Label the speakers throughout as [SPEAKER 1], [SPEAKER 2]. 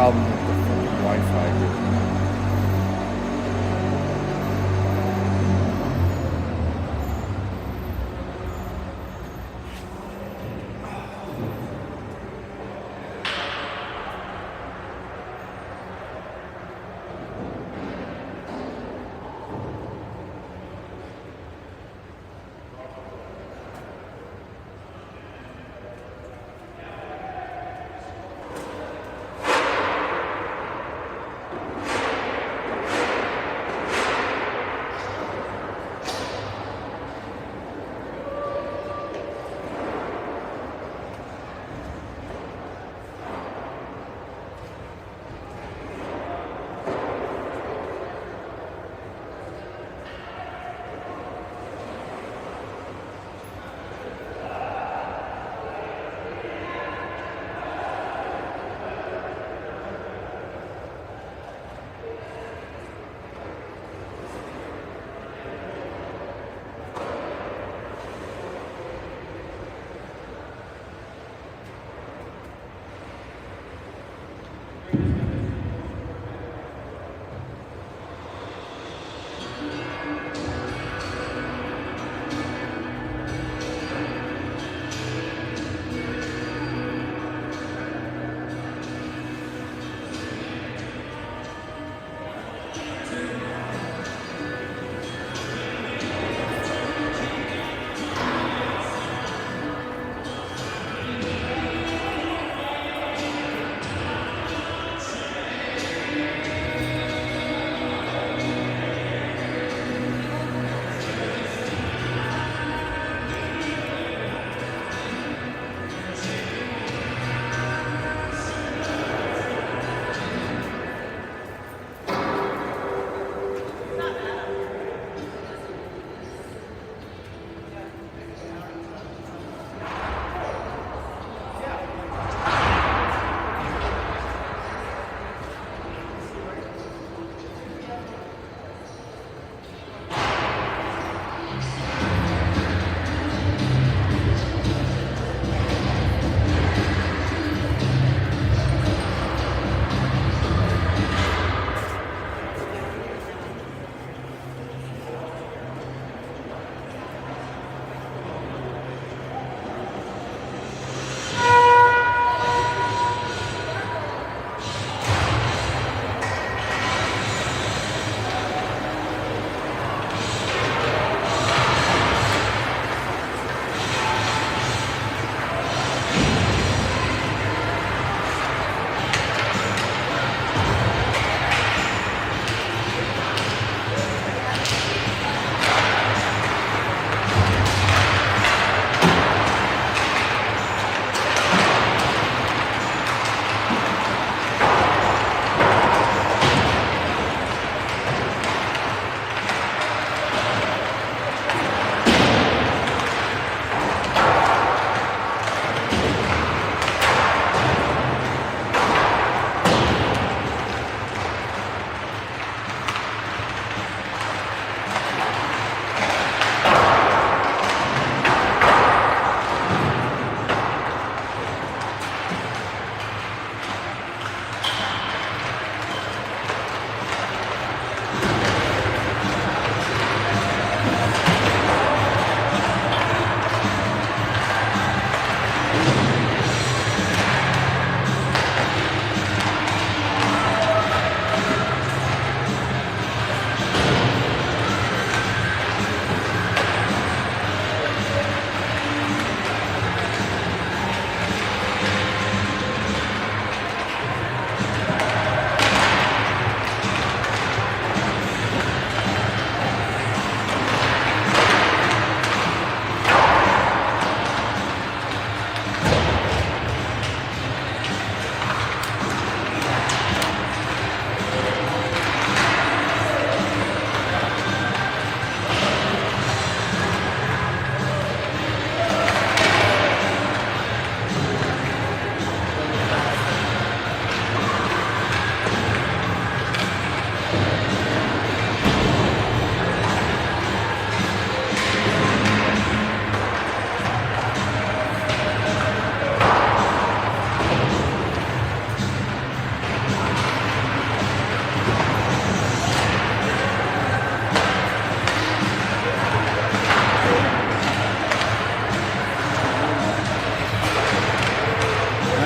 [SPEAKER 1] problem with the fucking Wi-Fi here.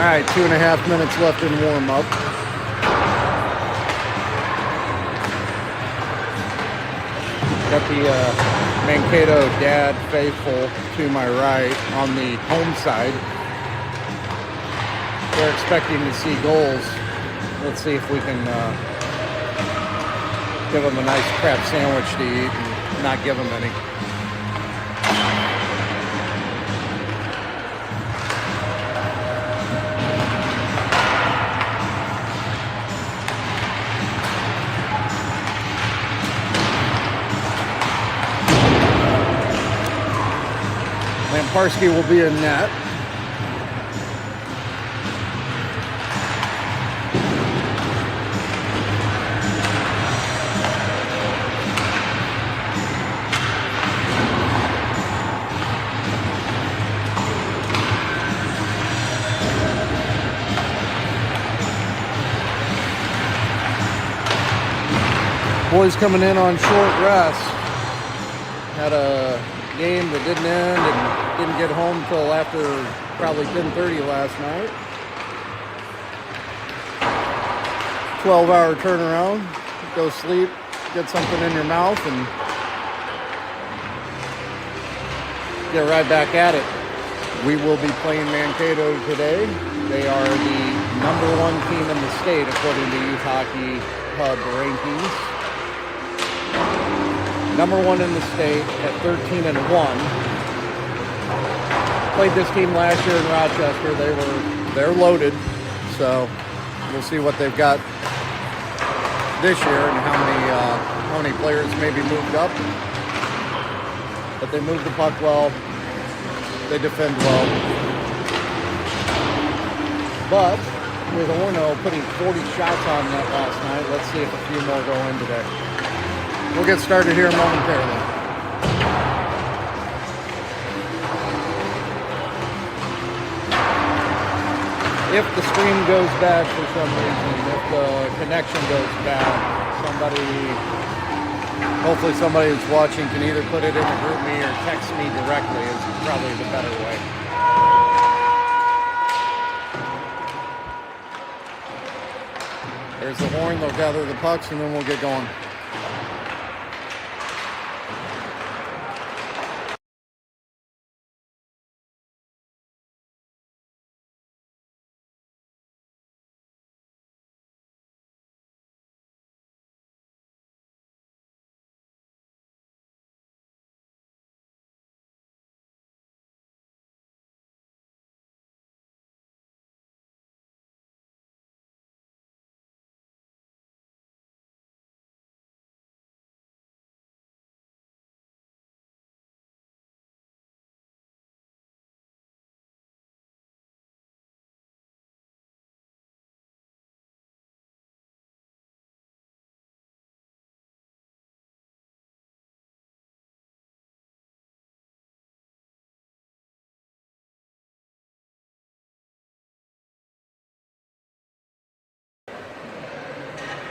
[SPEAKER 2] right, 2.5 minutes left in warm-up. Got the Mankato Dad faithful to my right on the home side. They're expecting to see goals. Let's see if we can give them a nice crab sandwich to eat and not give them any. Lamparski will be in net. Boys coming in on short rest. Had a game that didn't end and didn't get home till after probably 10:30 last night. 12-hour turnaround. Go sleep, get something in your mouth, and get right back at it. We will be playing Mankato today. They are the #1 team in the state according to Youth Hockey Hub rankings. #1 in the state at 13-1. Played this team last year in Rochester. They're loaded, so we'll see what they've got this year and how many players maybe moved up. But they move the puck well. They defend well. But with Orono putting 40 shots on net last night, let's see if a few more go in today. We'll get started here momentarily. If the stream goes bad for some reason, if the connection goes bad, hopefully somebody who's watching can either put it in a group me or text me directly is probably the better way. There's the horn, they'll gather the pucks and then we'll get going.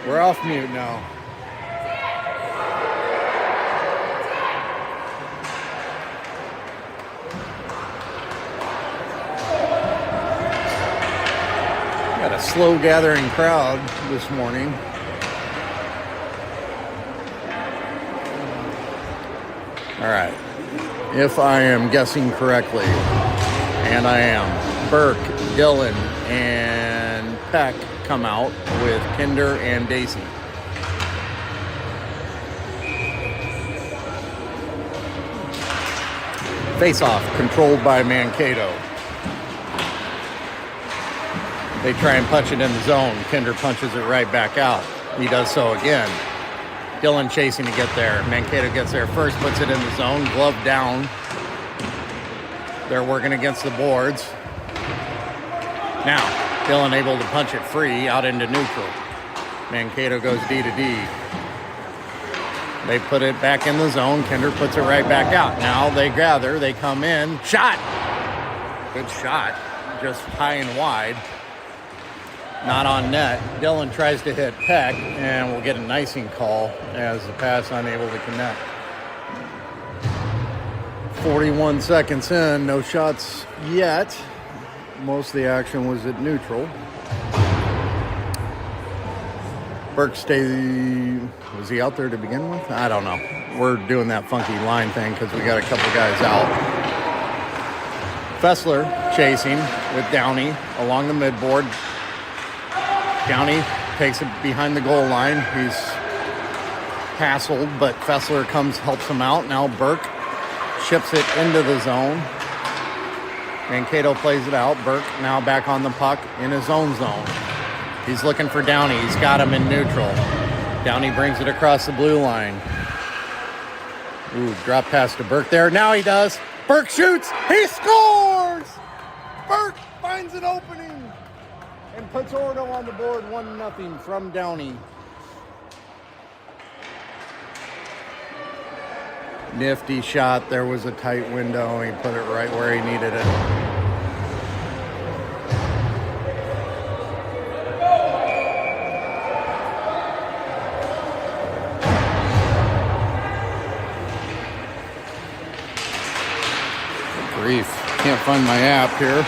[SPEAKER 2] We're off mute now. Got a slow gathering crowd this morning. All right. If I am guessing correctly, and I am, Burke, Dylan, and Peck come out with Kinder and Daisy. Face-off controlled by Mankato. They try and punch it in the zone. Kinder punches it right back out. He does so again. Dylan chasing to get there. Mankato gets there first, puts it in the zone, glove down. They're working against the boards. Now, Dylan able to punch it free out into neutral. Mankato goes D to D. They put it back in the zone. Kinder puts it right back out. Now they gather. They come in. Shot! Good shot. Just high and wide. Not on net. Dylan tries to hit Peck, and we'll get an icing call as the pass unable to connect. 41 seconds in. No shots yet. Most of the action was at neutral. Burke was he out there to begin with? I don't know. We're doing that funky line thing because we got a couple guys out. Fessler chasing with Downey along the midboard. Downey takes it behind the goal line. He's hassled, but Fessler helps him out. Now Burke chips it into the zone. Mankato plays it out. Burke now back on the puck in his own zone. He's looking for Downey. He's got him in neutral. Downey brings it across the blue line. Ooh, drop pass to Burke there. Now he does. Burke shoots. He scores! Burke finds an opening and puts Orono on the board 1-0 from Downey. Nifty shot. There was a tight window. He put it right where he needed it. Grief. Can't find my app here.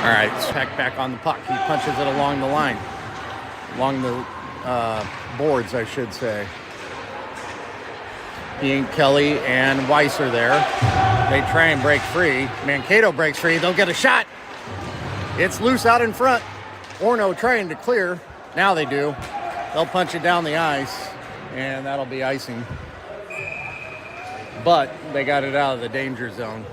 [SPEAKER 2] All right, Peck back on the puck. He punches it along the line. Along the boards, I should say. He and Kelly and Weiss are there. They try and break free. Mankato breaks free. They'll get a shot. It's loose out in front. Orono trying to clear. Now they do. They'll punch it down the ice, and that'll be icing. But they got it out of the danger zone.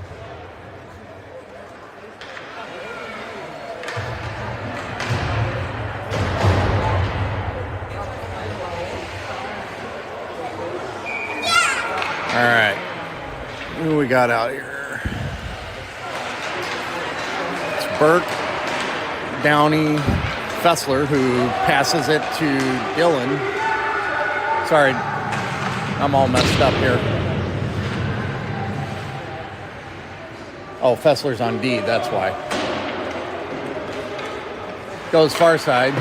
[SPEAKER 2] All right, who we got out here? It's Burke, Downey, Fessler, who passes it to Dylan. Sorry, I'm all messed up here. Oh, Fessler's on D, that's why. Goes far side.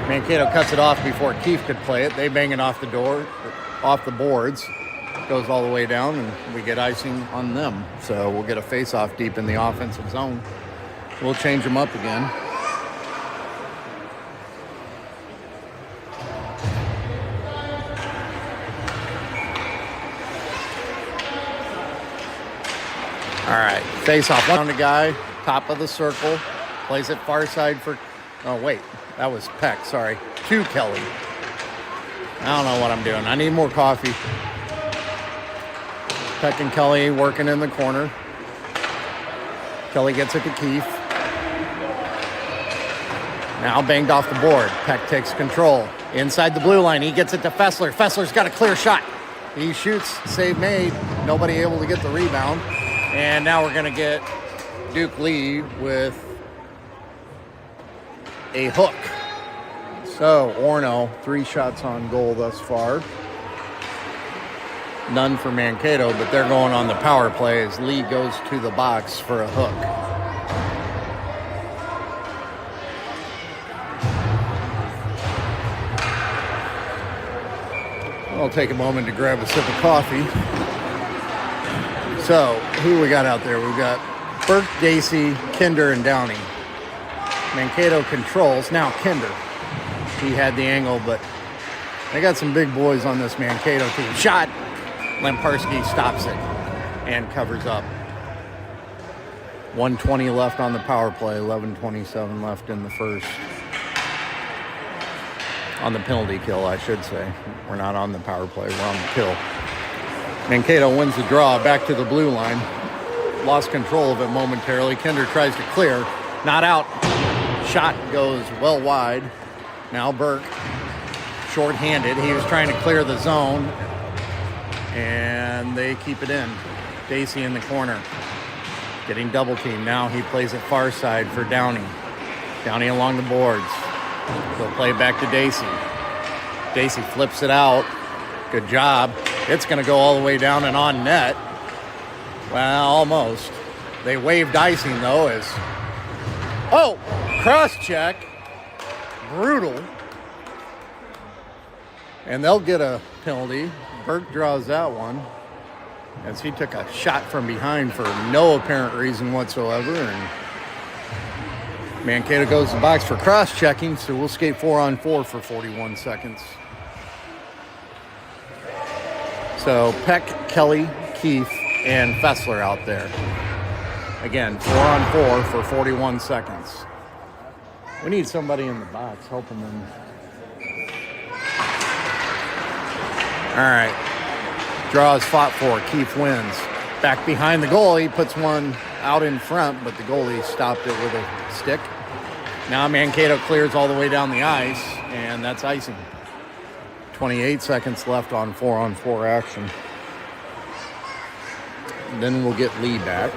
[SPEAKER 2] Mankato cuts it off before Keefe could play it. They bang it off the boards. Goes all the way down, and we get icing on them. So we'll get a face-off deep in the offensive zone. We'll change them up again. All right, face-off. One on the guy, top of the circle. Plays it far side for... Oh, wait. That was Peck, sorry. To Kelly. I don't know what I'm doing. I need more coffee. Peck and Kelly working in the corner. Kelly gets it to Keefe. Now banged off the board. Peck takes control. Inside the blue line, he gets it to Fessler. Fessler's got a clear shot. He shoots, save made. Nobody able to get the rebound. And now we're going to get Duke Lee with a hook. So, Orono, 3 shots on goal thus far. None for Mankato, but they're going on the power play as Lee goes to the box for a hook. I'll take a moment to grab a sip of coffee. So, who we got out there? We've got Burke, Dacey, Kinder, and Downey. Mankato controls. Now Kinder. He had the angle, but they got some big boys on this Mankato team. Shot. Lamparski stops it and covers up. 1:20 left on the power play. 11:27 left in the first. On the penalty kill, I should say. We're not on the power play. We're on the kill. Mankato wins the draw. Back to the blue line. Lost control of it momentarily. Kinder tries to clear. Not out. Shot goes well wide. Now Burke, short-handed. He was trying to clear the zone. And they keep it in. Dacey in the corner. Getting double teamed. Now he plays it far side for Downey. Downey along the boards. They'll play it back to Dacey. Dacey flips it out. Good job. It's going to go all the way down and on net. Well, almost. They waved icing, though, as... Oh! Cross-check. Brutal. And they'll get a penalty. Burke draws that one. as he took a shot from behind for no apparent reason whatsoever. And Mankato goes to the box for cross-checking, so we'll skate 4-on-4 for 41 seconds. So Peck, Kelly, Keith, and Fessler out there. Again, 4-on-4 for 41 seconds. We need somebody in the box helping them. All right. Draw is fought for. Keith wins. Back behind the goal. He puts one out in front, but the goalie stopped it with a stick. Now Mankato clears all the way down the ice, and that's icing. 28 seconds left on 4-on-4 action. Then we'll get Lee back.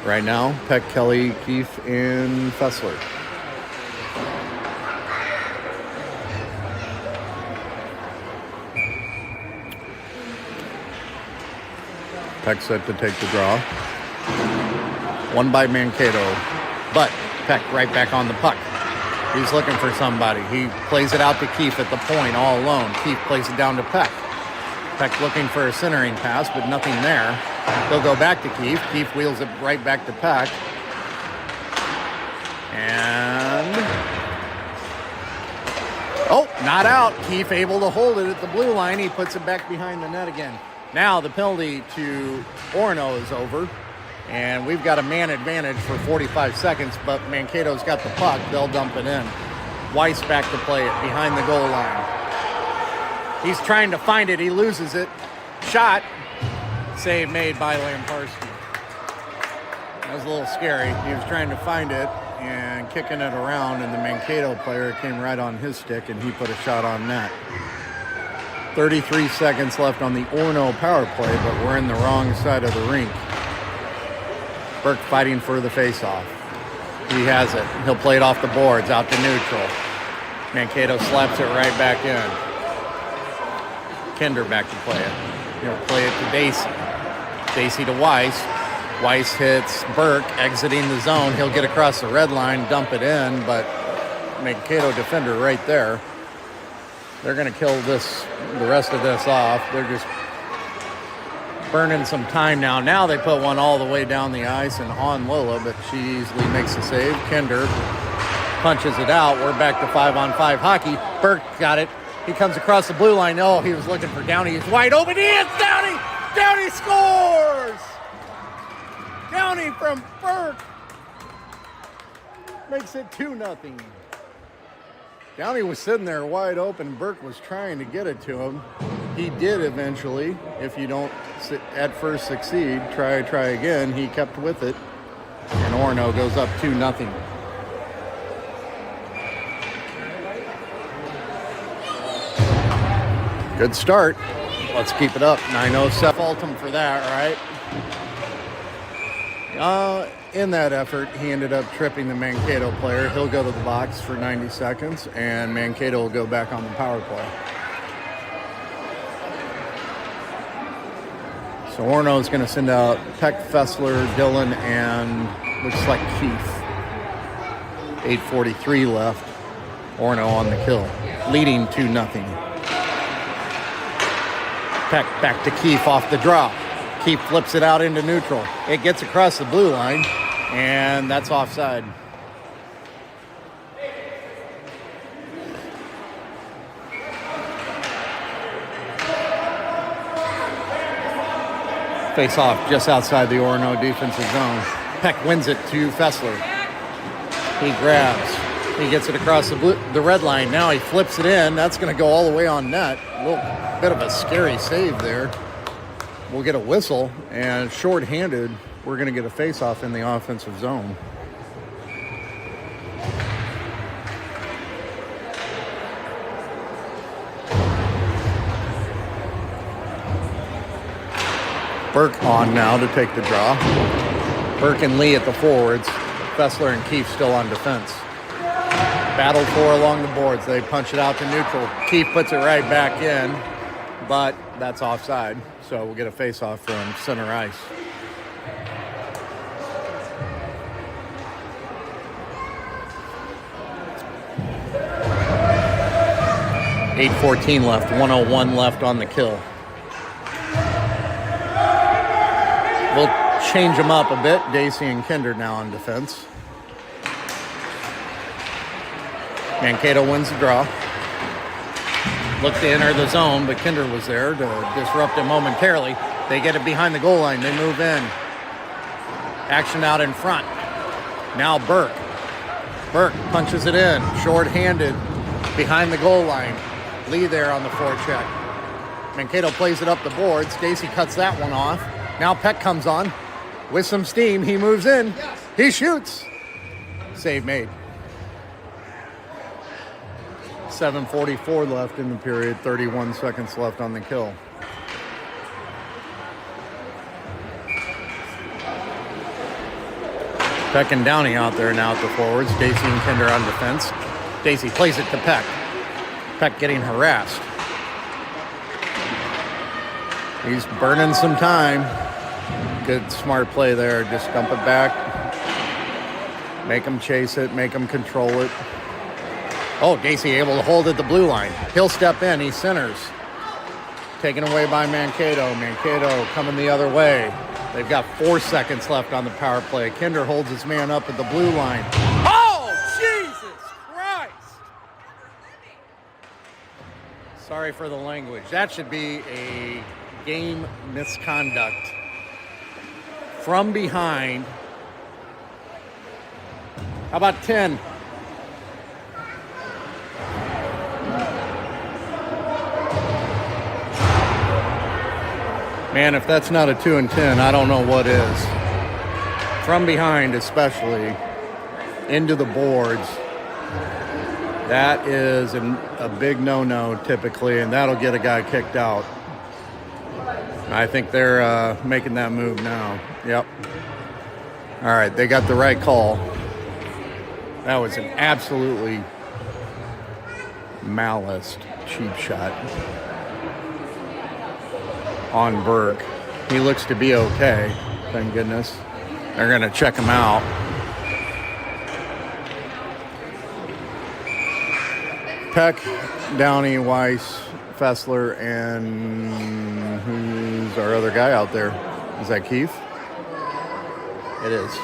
[SPEAKER 2] Right now, Peck, Kelly, Keith, and Fessler. Peck set to take the draw. One by Mankato, but Peck right back on the puck. He's looking for somebody. He plays it out to Keith at the point all alone. Keith plays it down to Peck. Peck looking for a centering pass, but nothing there. They'll go back to Keith. Keith wheels it right back to Peck. And... oh, not out. Keith able to hold it at the blue line. He puts it back behind the net again. Now the penalty to Orono is over. And we've got a man advantage for 45 seconds, but Mankato's got the puck. They'll dump it in. Weiss back to play it behind the goal line. He's trying to find it. He loses it. Shot. Save made by Lamparski. That was a little scary. He was trying to find it and kicking it around, and the Mankato player came right on his stick, and he put a shot on net. 33 seconds left on the Orono power play, but we're in the wrong side of the rink. Burke fighting for the faceoff. He has it. He'll play it off the boards, out to neutral. Mankato slaps it right back in. Kinder back to play it. He'll play it to Dacey. Dacey to Weiss. Weiss hits Burke, exiting the zone. He'll get across the red line, dump it in, but Mankato defender right there. They're going to kill this, the rest of this off. They're just burning some time now. Now they put one all the way down the ice and on Lola, but she easily makes the save. Kinder punches it out. We're back to 5-on-5 hockey. Burke got it. He comes across the blue line. Oh, he was looking for Downey. He's wide open. He hits Downey. Downey scores. Downey from Burke makes it 2-0. Downey was sitting there wide open. Burke was trying to get it to him. He did eventually. If you don't at first succeed, try again. He kept with it. And Orono goes up 2-0. Good start. Let's keep it up. 9:07. Fault him for that, right? In that effort, he ended up tripping the Mankato player. He'll go to the box for 90 seconds, and Mankato will go back on the power play. So Orono is going to send out Peck, Fessler, Dillon, and looks like Keith. 8:43 left. Orono on the kill, leading 2-0. Peck back to Keith off the drop. Keith flips it out into neutral. It gets across the blue line, and that's offside. Face off just outside the Orono defensive zone. Peck wins it to Fessler. He grabs. He gets it across the red line. Now he flips it in. That's going to go all the way on net. A little bit of a scary save there. We'll get a whistle, and shorthanded, we're going to get a face-off in the offensive zone. Burke on now to take the draw. Burke and Lee at the forwards. Fessler and Keith still on defense. Battle for along the boards. They punch it out to neutral. Keith puts it right back in, but that's offside. So we'll get a face-off from center ice. .8:14 left. 1:01 left on the kill. We'll change them up a bit. Daisy and Kinder now on defense. Mankato wins the draw. Looked to enter the zone, but Kinder was there to disrupt it momentarily. They get it behind the goal line. They move in. Action out in front. Now Burke. Burke punches it in. Short-handed behind the goal line. Lee there on the forecheck. Mankato plays it up the boards. Stacy cuts that one off. Now Peck comes on with some steam. He moves in. He shoots. Save made. 7:44 left in the period. 31 seconds left on the kill. Peck and Downey out there now at the forwards. Daisy and Kinder on defense. Daisy plays it to Peck. Peck getting harassed. He's burning some time. Good smart play there. Just dump it back. Make him chase it. Make him control it. Oh, Daisy able to hold at the blue line. He'll step in. He centers. Taken away by Mankato. Mankato coming the other way. They've got 4 seconds left on the power play. Kinder holds his man up at the blue line. Oh, Jesus Christ! Sorry for the language. That should be a game misconduct. From behind. How about 10? Man, if that's not a 2 and 10, I don't know what is. From behind, especially, into the boards. That is a big no-no, typically, and that'll get a guy kicked out. I think they're making that move now. Yep. All right, they got the right call. That was an absolutely malice cheap shot on Burke. He looks to be okay, thank goodness. They're going to check him out. Peck, Downey, Weiss, Fessler, and who's our other guy out there? Is that Keith? It is.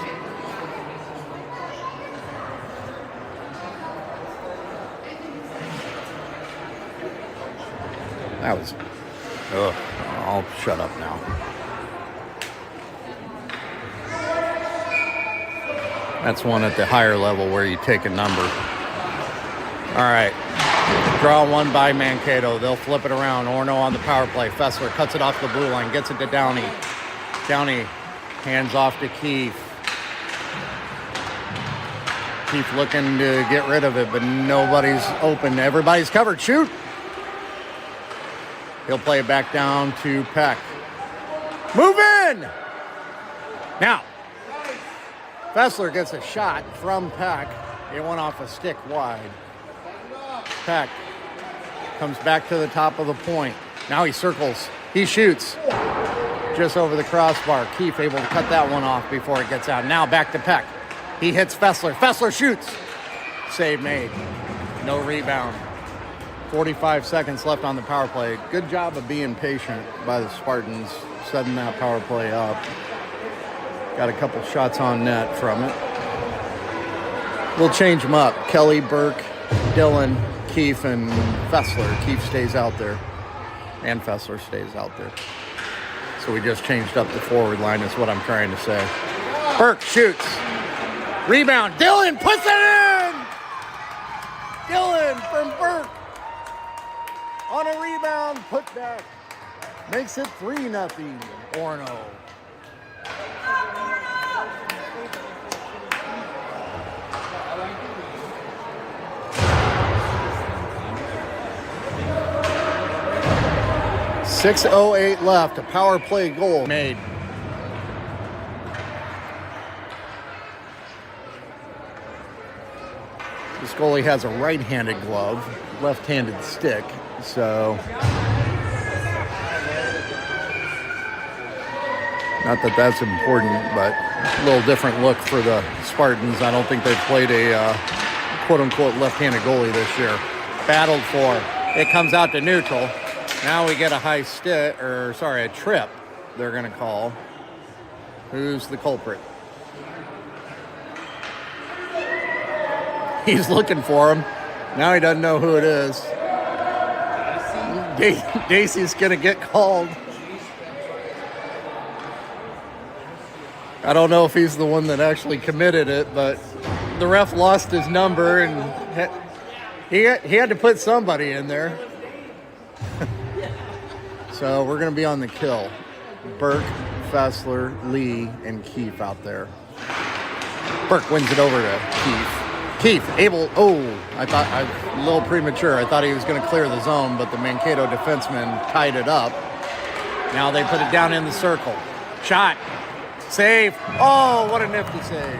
[SPEAKER 2] That was... Ugh. I'll shut up now. That's one at the higher level where you take a number. All right. Draw one by Mankato. They'll flip it around. Orono on the power play. Fessler cuts it off the blue line. Gets it to Downey. Downey hands off to Keith. Keith looking to get rid of it, but nobody's open. Everybody's covered. Shoot! He'll play it back down to Peck. Move in! Now, Fessler gets a shot from Peck. It went off a stick wide. Peck comes back to the top of the point. Now he circles. He shoots just over the crossbar. Keith able to cut that one off before it gets out. Now back to Peck. He hits Fessler. Fessler shoots. Save made. No rebound. 45 seconds left on the power play. Good job of being patient by the Spartans, setting that power play up. Got a couple shots on net from it. We'll change them up. Kelly, Burke, Dillon, Keefe, and Fessler. Keefe stays out there, and Fessler stays out there. So we just changed up the forward line is what I'm trying to say. Burke shoots. Rebound. Dillon puts it in! Dillon from Burke. On a rebound, put back. Makes it 3-0, Orono. .608 left, a power play goal made. This goalie has a right-handed glove, left-handed stick. So, not that that's important, but a little different look for the Spartans. I don't think they've played a quote-unquote left-handed goalie this year. Battled for. It comes out to neutral. Now we get a a trip, they're going to call. Who's the culprit? He's looking for him. Now he doesn't know who it is. Dacey's going to get called. I don't know if he's the one that actually committed it, but the ref lost his number and he had to put somebody in there. So we're going to be on the kill. Burke, Fessler, Lee, and Keefe out there. Burke wins it over to Keefe. Keefe able, a little premature. I thought he was going to clear the zone, but the Mankato defenseman tied it up. Now they put it down in the circle. Shot. Save. Oh, what a nifty save.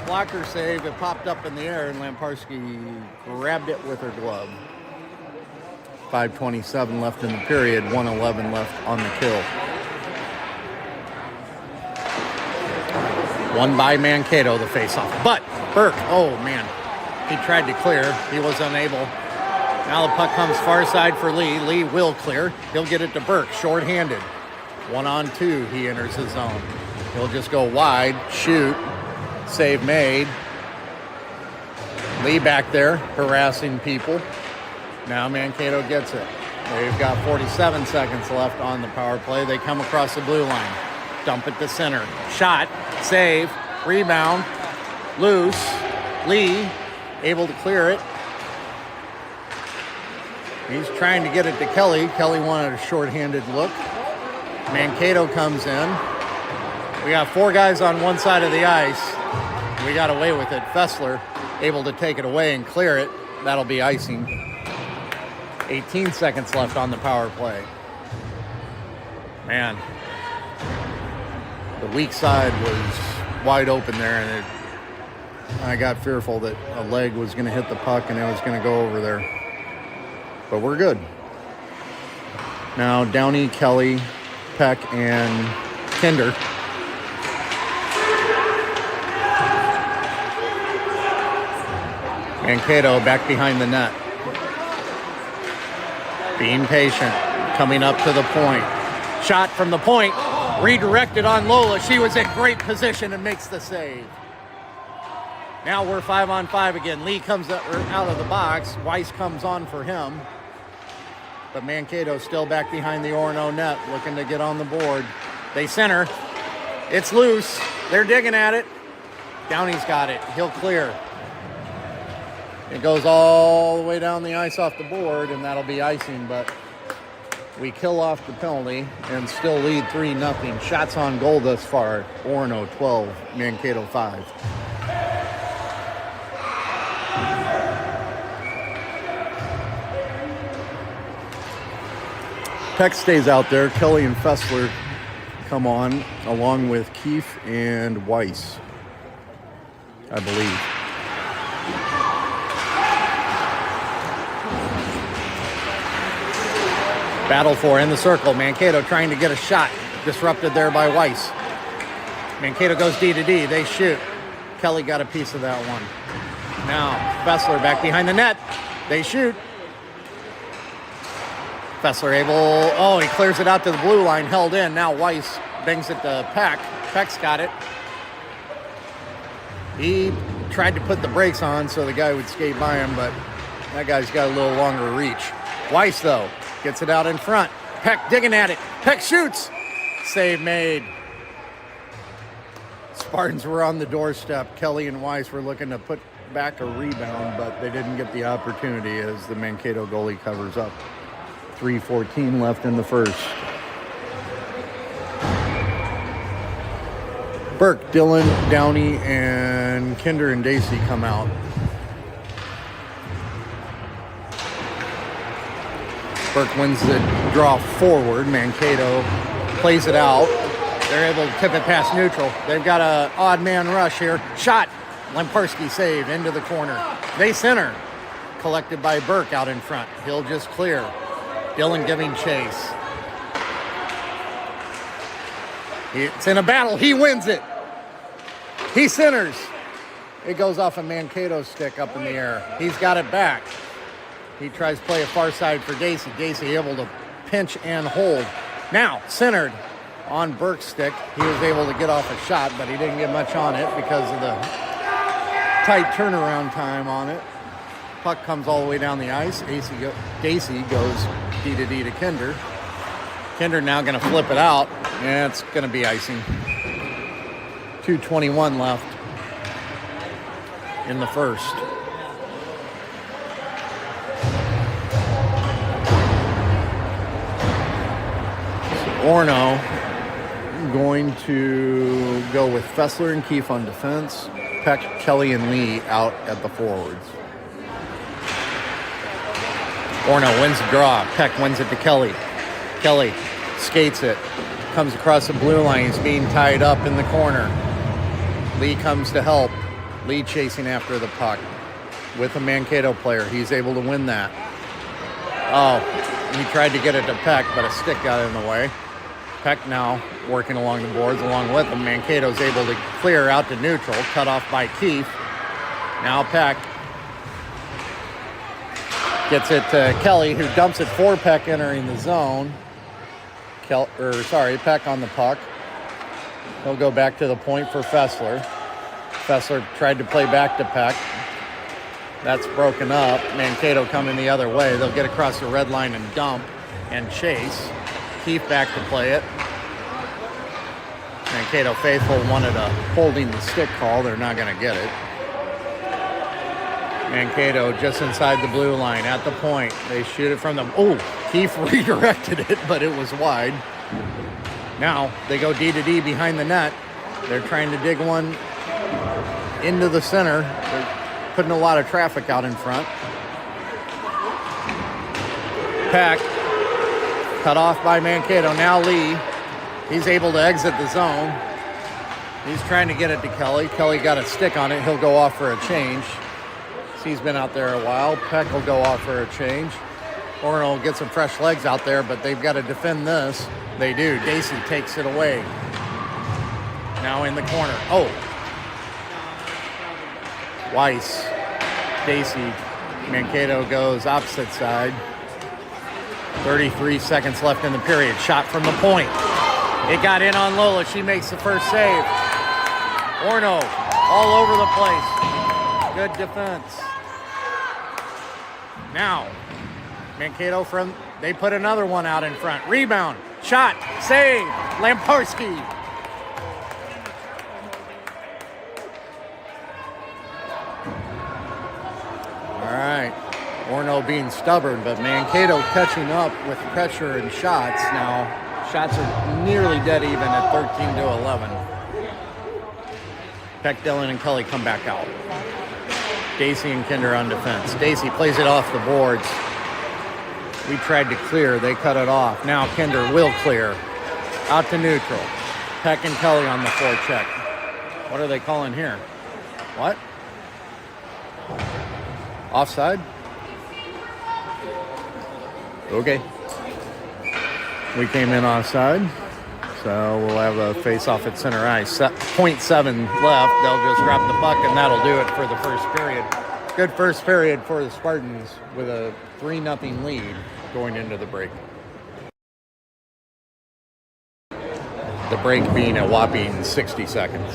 [SPEAKER 2] Blocker save. It popped up in the air, and Lamparski grabbed it with her glove. 5:27 left in the period. 1:11 left on the kill. Won by Mankato, the faceoff. But Burke, oh man, he tried to clear. He was unable. Now the puck comes far side for Lee. Lee will clear. He'll get it to Burke, shorthanded. 1-on-2, he enters the zone. He'll just go wide, shoot, save made. Lee back there harassing people. Now Mankato gets it. They've got 47 seconds left on the power play. They come across the blue line. Dump it to center. Shot, save, rebound, loose. Lee able to clear it. He's trying to get it to Kelly. Kelly wanted a shorthanded look. Mankato comes in. We got 4 guys on one side of the ice. We got away with it. Fessler able to take it away and clear it. That'll be icing. 18 seconds left on the power play. Man, the weak side was wide open there, and I got fearful that a leg was going to hit the puck and it was going to go over there. But we're good. Now Downey, Kelly, Peck, and Kinder. Mankato back behind the net. Being patient, coming up to the point. Shot from the point, redirected on Lola. She was in great position and makes the save. Now we're 5-on-5 again. Lee comes out of the box. Weiss comes on for him. But Mankato still back behind the Orono net, looking to get on the board. They center. It's loose. They're digging at it. Downey's got it. He'll clear. It goes all the way down the ice off the board, and that'll be icing, but we kill off the penalty and still lead 3-0. Shots on goal thus far. Orono 12, Mankato 5. Peck stays out there. Kelly and Fessler come on, along with Keefe and Weiss, I believe. Battle for in the circle. Mankato trying to get a shot. Disrupted there by Weiss. Mankato goes D to D. They shoot. Kelly got a piece of that one. Now Fessler back behind the net. They shoot. Fessler able, he clears it out to the blue line, held in. Now Weiss bangs it to Peck. Peck's got it. He tried to put the brakes on so the guy would skate by him, but that guy's got a little longer reach. Weiss, though, gets it out in front. Peck digging at it. Peck shoots. Save made. Spartans were on the doorstep. Kelly and Weiss were looking to put back a rebound, but they didn't get the opportunity as the Mankato goalie covers up. 3:14 left in the first. Burke, Dillon, Downey, and Kinder and Dacey come out. Burke wins the draw forward. Mankato plays it out. They're able to tip it past neutral. They've got an odd man rush here. Shot. Lamparski save into the corner. They center. Collected by Burke out in front. He'll just clear. Dillon giving chase. It's in a battle. He wins it. He centers. It goes off a Mankato stick up in the air. He's got it back. He tries to play a far side for Dacey. Dacey able to pinch and hold. Now, centered. on Burke's stick. He was able to get off a shot, but he didn't get much on it because of the tight turnaround time on it. Puck comes all the way down the ice. Daisy goes D to Kinder. Kinder now going to flip it out, and it's going to be icing. 2:21 left in the first. Orono going to go with Fessler and Keefe on defense. Peck, Kelly, and Lee out at the forwards. Orono wins the draw. Peck wins it to Kelly. Kelly skates it. Comes across the blue line. He's being tied up in the corner. Lee comes to help. Lee chasing after the puck with a Mankato player. He's able to win that. Oh, he tried to get it to Peck, but a stick got in the way. Peck now working along the boards along with him. Mankato's able to clear out to neutral, cut off by Keefe. Now Peck gets it to Kelly, who dumps it for Peck entering the zone. Peck on the puck. He'll go back to the point for Fessler. Fessler tried to play back to Peck. That's broken up. Mankato coming the other way. They'll get across the red line and dump and chase. Keefe back to play it. Mankato faithful wanted a holding the stick call. They're not going to get it. Mankato just inside the blue line at the point. They shoot it from the... Oh, Keefe redirected it, but it was wide. Now they go D to D behind the net. They're trying to dig one into the center. They're putting a lot of traffic out in front. Peck cut off by Mankato. Now Lee, he's able to exit the zone. He's trying to get it to Kelly. Kelly got a stick on it. He'll go off for a change. He's been out there a while. Peck will go off for a change. Orono will get some fresh legs out there, but they've got to defend this. They do. Daisy takes it away. Now in the corner. Oh. Weiss. Daisy. Mankato goes opposite side. 33 seconds left in the period. Shot from the point. It got in on Lola. She makes the first save. Orono all over the place. Good defense. Now, Mankato they put another one out in front. Rebound. Shot. Save. Lamparski. All right. Orono being stubborn, but Mankato catching up with pressure and shots. Now, shots are nearly dead even at 13 to 11. Peck, Dillon, and Kelly come back out. Daisy and Kinder on defense. Daisy plays it off the boards. We tried to clear. They cut it off. Now Kinder will clear. Out to neutral. Peck and Kelly on the forecheck. What are they calling here? What? Offside? Okay. We came in offside. So we'll have a face-off at center ice. 0.7 left. They'll just drop the puck, and that'll do it for the first period. Good first period for the Spartans with a 3-0 lead going into the break. The break being a whopping 60 seconds.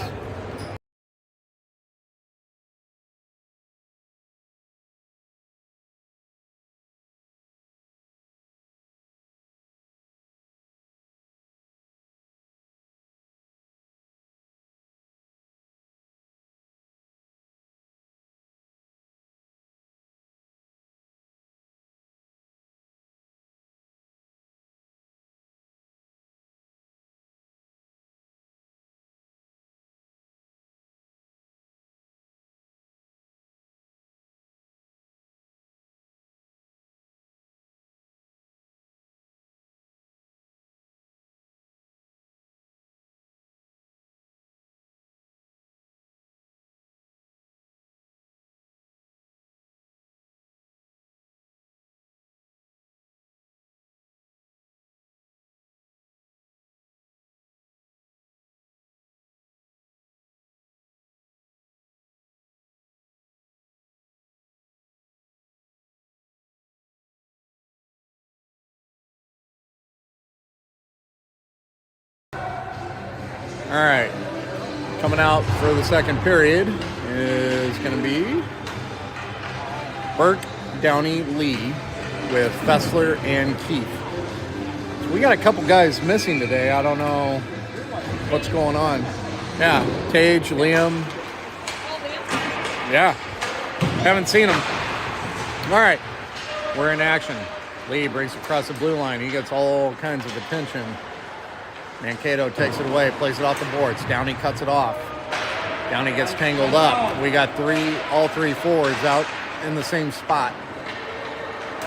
[SPEAKER 2] All right. Coming out for the second period is going to be Burke, Downey, Lee with Fessler and Keith. So we got a couple guys missing today. I don't know what's going on. Yeah, Tage, Liam. Yeah, haven't seen them. All right, we're in action. Lee breaks across the blue line. He gets all kinds of attention. Mankato takes it away, plays it off the boards. Downey cuts it off. Downey gets tangled up. We got all three forwards out in the same spot.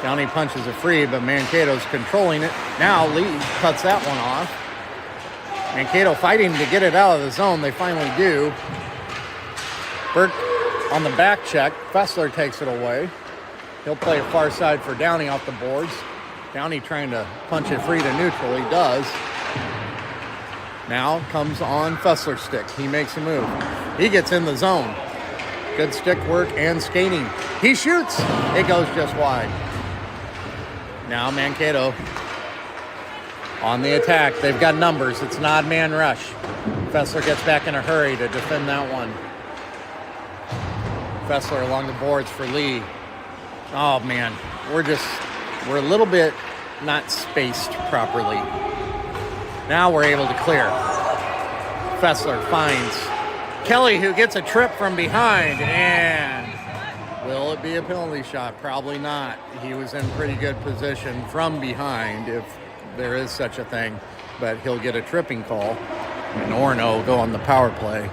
[SPEAKER 2] Downey punches it free, but Mankato's controlling it. Now Lee cuts that one off. Mankato fighting to get it out of the zone. They finally do. Burke on the back check. Fessler takes it away. He'll play a far side for Downey off the boards. Downey trying to punch it free to neutral. He does. Now comes on Fessler's stick. He makes a move. He gets in the zone. Good stick work and skating. He shoots. It goes just wide. Now Mankato on the attack. They've got numbers. It's an odd man rush. Fessler gets back in a hurry to defend that one. Fessler along the boards for Lee. Oh man, we're a little bit not spaced properly. Now we're able to clear. Fessler finds Kelly, who gets a trip from behind, and will it be a penalty shot? Probably not. He was in pretty good position from behind, if there is such a thing, but he'll get a tripping call, and Orono will go on the power play.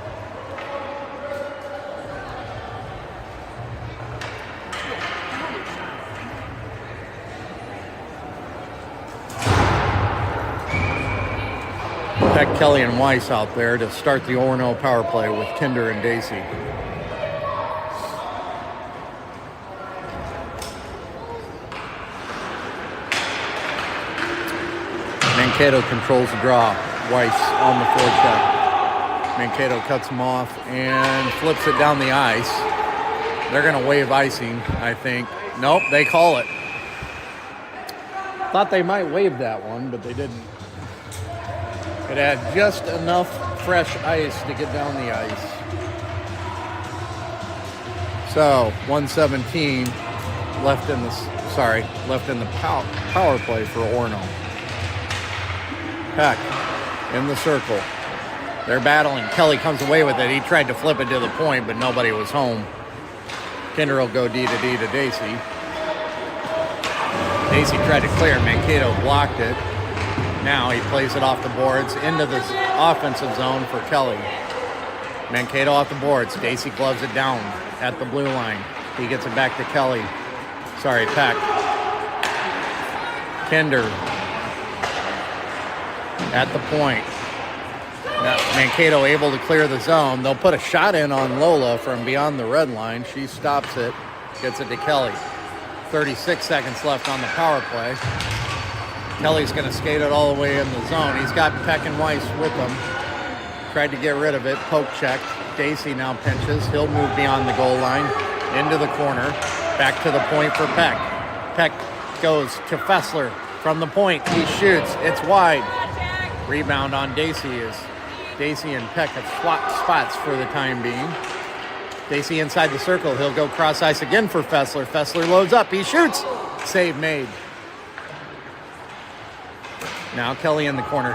[SPEAKER 2] Peck, Kelly, and Weiss out there to start the Orono power play with Kinder and Dacey. Mankato controls the draw. Weiss on the forecheck. Mankato cuts him off and flips it down the ice. They're going to waive icing, I think. Nope, they call it. Thought they might waive that one, but they didn't. It had just enough fresh ice to get down the ice. So 1:17 left in the power play for Orono. Peck in the circle. They're battling. Kelly comes away with it. He tried to flip it to the point, but nobody was home. Kinder will go D to D to Dacey. Dacey tried to clear. Mankato blocked it. Now he plays it off the boards into the offensive zone for Kelly. Mankato off the boards. Dacey gloves it down at the blue line. He gets it back to Kelly. Peck. Kinder at the point. Now, Mankato able to clear the zone. They'll put a shot in on Lola from beyond the red line. She stops it, gets it to Kelly. 36 seconds left on the power play. Kelly's going to skate it all the way in the zone. He's got Peck and Weiss with him. Tried to get rid of it. Poke checked. Dacey now pinches. He'll move beyond the goal line. Into the corner. Back to the point for Peck. Peck goes to Fessler from the point. He shoots. It's wide. Rebound on Dacey is Dacey and Peck have swapped spots for the time being. Dacey inside the circle. He'll go cross ice again for Fessler. Fessler loads up. He shoots. Save made. Now Kelly in the corner.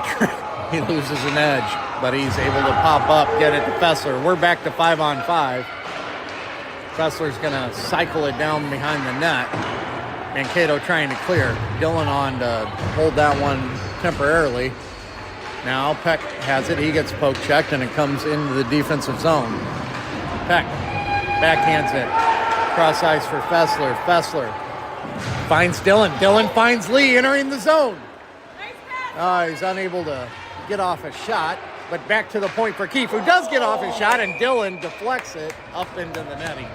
[SPEAKER 2] He loses an edge, but he's able to pop up, get it to Fessler. We're back to 5-on-5. Fessler's going to cycle it down behind the net. Mankato trying to clear. Dillon on to hold that one temporarily. Now Peck has it. He gets poke checked, and it comes into the defensive zone. Peck backhands it. Cross ice for Fessler. Fessler finds Dillon. Dillon finds Lee entering the zone. He's unable to get off a shot, but back to the point for Keefe, who does get off his shot, and Dillon deflects it up into the netting.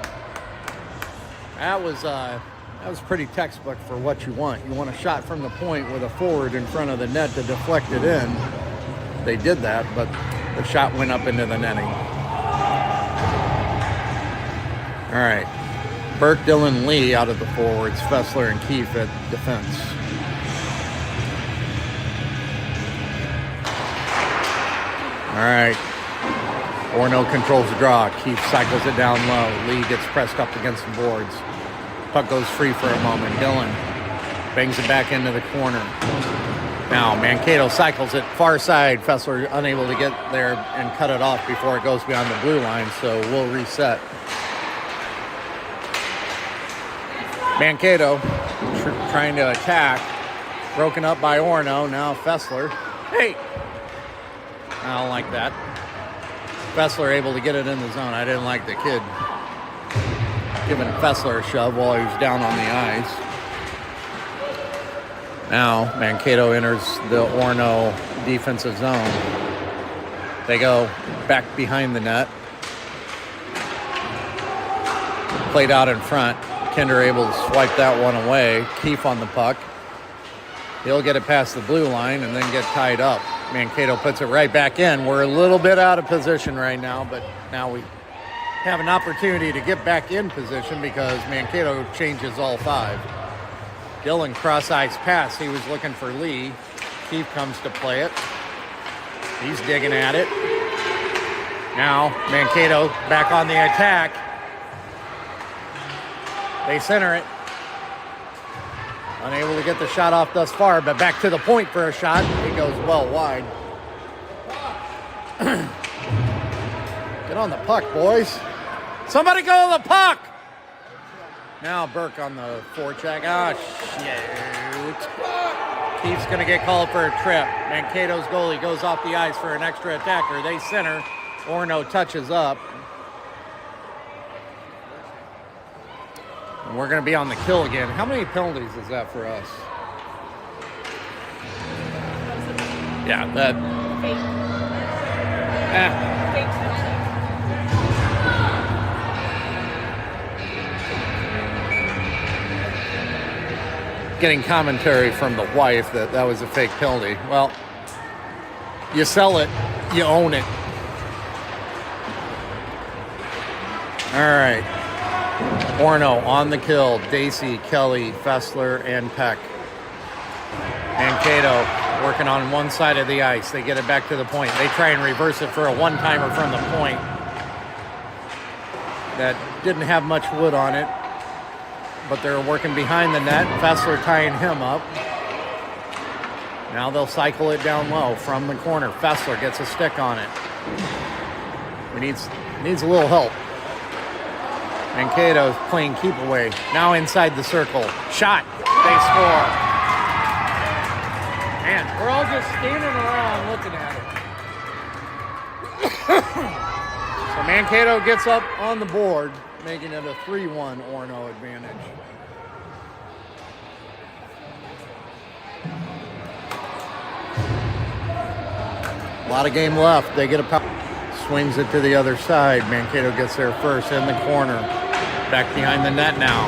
[SPEAKER 2] That was pretty textbook for what you want. You want a shot from the point with a forward in front of the net to deflect it in. They did that, but the shot went up into the netting. All right. Burke, Dillon, Lee out of the forwards. Fessler and Keefe at defense. All right. Orono controls the draw. Keith cycles it down low. Lee gets pressed up against the boards. Puck goes free for a moment. Dylan bangs it back into the corner. Now Mankato cycles it far side. Fessler unable to get there and cut it off before it goes beyond the blue line, so we'll reset. Mankato trying to attack. Broken up by Orono. Now Fessler. Hey! I don't like that. Fessler able to get it in the zone. I didn't like the kid giving Fessler a shove while he was down on the ice. Now Mankato enters the Orono defensive zone. They go back behind the net. Played out in front. Kinder able to swipe that one away. Keefe on the puck. He'll get it past the blue line and then get tied up. Mankato puts it right back in. We're a little bit out of position right now, but now we have an opportunity to get back in position because Mankato changes all five. Dylan cross-ice pass. He was looking for Lee. Keefe comes to play it. He's digging at it. Now Mankato back on the attack. They center it. Unable to get the shot off thus far, but back to the point for a shot. It goes well wide. Get on the puck, boys. Somebody go on the puck! Now Burke on the forecheck. Ah, shoot. Keith's going to get called for a trip. Mankato's goalie goes off the ice for an extra attacker. They center. Orono touches up. And we're going to be on the kill again. How many penalties is that for us? Yeah, that. Getting commentary from the wife that was a fake penalty. Well, you sell it, you own it. All right. Orono on the kill. Dacey, Kelly, Fessler, and Peck. Mankato working on one side of the ice. They get it back to the point. They try and reverse it for a one-timer from the point. That didn't have much wood on it, but they're working behind the net. Fessler tying him up. Now they'll cycle it down low from the corner. Fessler gets a stick on it. He needs a little help. Mankato's playing keep away. Now inside the circle. Shot. They score. Man, we're all just standing around looking at it. So Mankato gets up on the board, making it a 3-1 Orono advantage. A lot of game left. They get a power. Swings it to the other side. Mankato gets there first in the corner. Back behind the net now.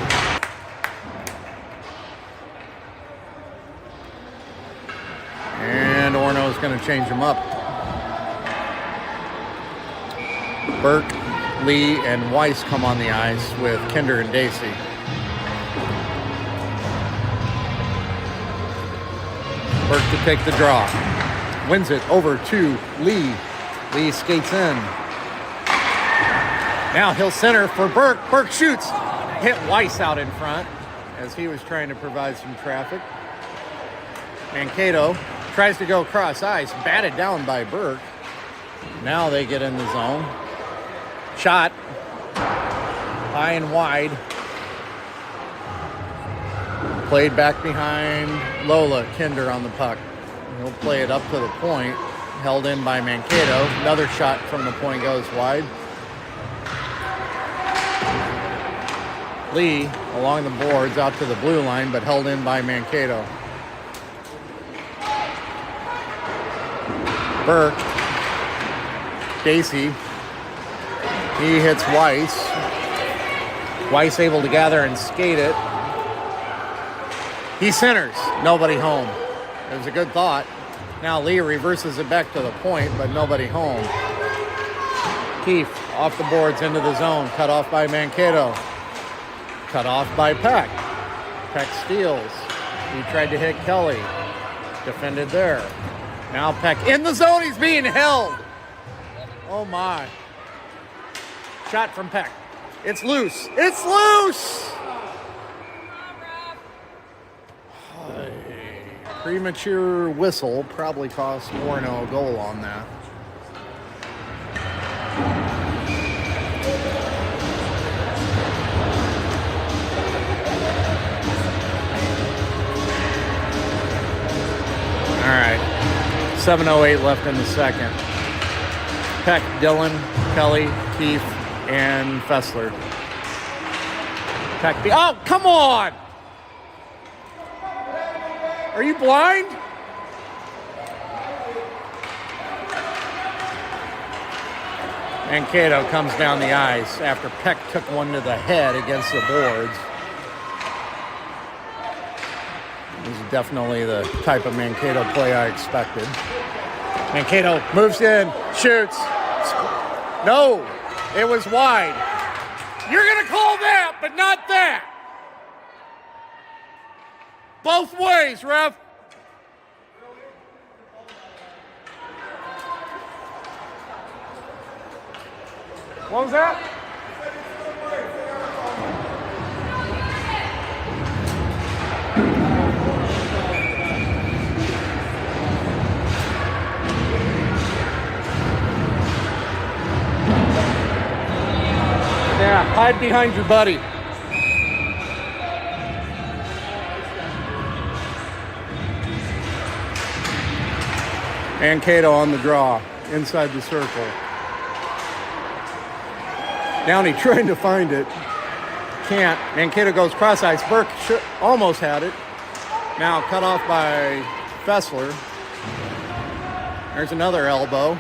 [SPEAKER 2] And Orono's going to change them up. Burke, Lee, and Weiss come on the ice with Kinder and Dacey. Burke to take the draw. Wins it over to Lee. Lee skates in. Now he'll center for Burke. Burke shoots. Hit Weiss out in front as he was trying to provide some traffic. Mankato tries to go cross ice. Batted down by Burke. Now they get in the zone. Shot. High and wide. Played back behind Lola. Kinder on the puck. He'll play it up to the point. Held in by Mankato. Another shot from the point goes wide. Lee along the boards out to the blue line, but held in by Mankato. Burke. Dacey. He hits Weiss. Weiss able to gather and skate it. He centers. Nobody home. It was a good thought. Now Lee reverses it back to the point, but nobody home. Keefe off the boards into the zone. Cut off by Mankato. Cut off by Peck. Peck steals. He tried to hit Kelly. Defended there. Now Peck in the zone. He's being held. Oh my. Shot from Peck. It's loose. It's loose! Premature whistle probably cost Orono a goal on that. All right, 7:08 left in the second. Peck, Dylan, Kelly, Keith, and Fessler. Peck, oh, come on! Are you blind? Mankato comes down the ice after Peck took one to the head against the boards. This is definitely the type of Mankato play I expected. Mankato moves in, shoots. No, it was wide. You're going to call that, but not that. Both ways, ref. What was that? Yeah, hide behind your buddy. Mankato on the draw, inside the circle. Downey trying to find it. Can't. Mankato goes cross ice. Burke almost had it. Now cut off by Fessler. There's another elbow.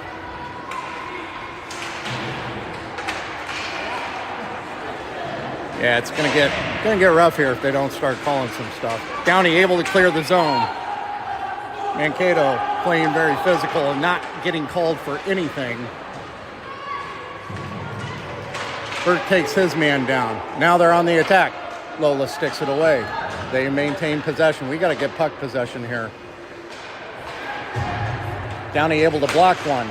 [SPEAKER 2] Yeah, it's gonna get rough here if they don't start calling some stuff. Downey able to clear the zone. Mankato playing very physical and not getting called for anything. Burke takes his man down. Now they're on the attack. Lola sticks it away. They maintain possession. We got to get puck possession here. Downey able to block one.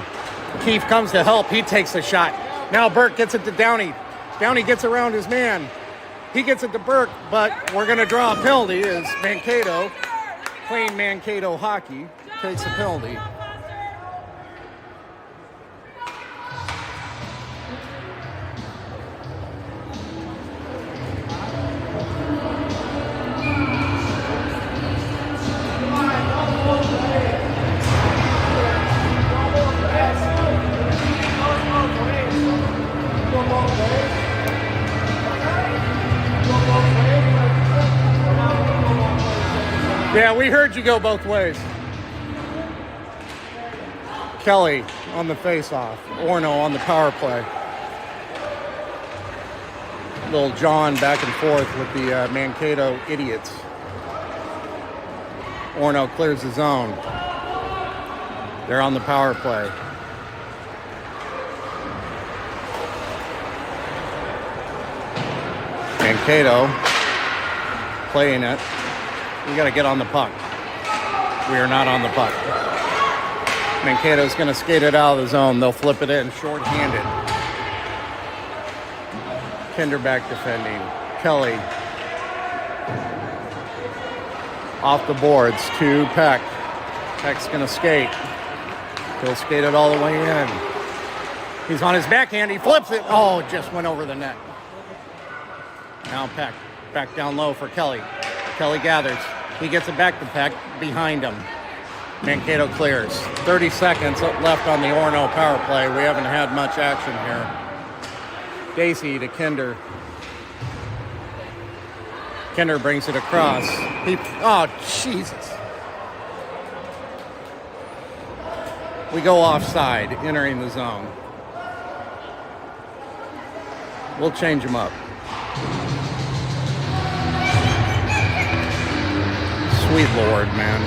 [SPEAKER 2] Keefe comes to help. He takes the shot. Now Burke gets it to Downey. Downey gets around his man. He gets it to Burke, but we're going to draw a penalty as Mankato, playing Mankato hockey, takes a penalty. Yeah, we heard you go both ways. Kelly on the face-off. Orono on the power play. Little John back and forth with the Mankato idiots. Orono clears the zone. They're on the power play. Mankato playing it. We got to get on the puck. We are not on the puck. Mankato's going to skate it out of the zone. They'll flip it in short-handed. Kinderback defending. Kelly off the boards to Peck. Peck's going to skate. He'll skate it all the way in. He's on his backhand. He flips it. Oh, it just went over the net. Now Peck. Back down low for Kelly. Kelly gathers. He gets it back to Peck behind him. Mankato clears. 30 seconds left on the Orono power play. We haven't had much action here. Dacey to Kinder. Kinder brings it across. Oh, Jesus. We go offside, entering the zone. We'll change them up. Sweet Lord, man.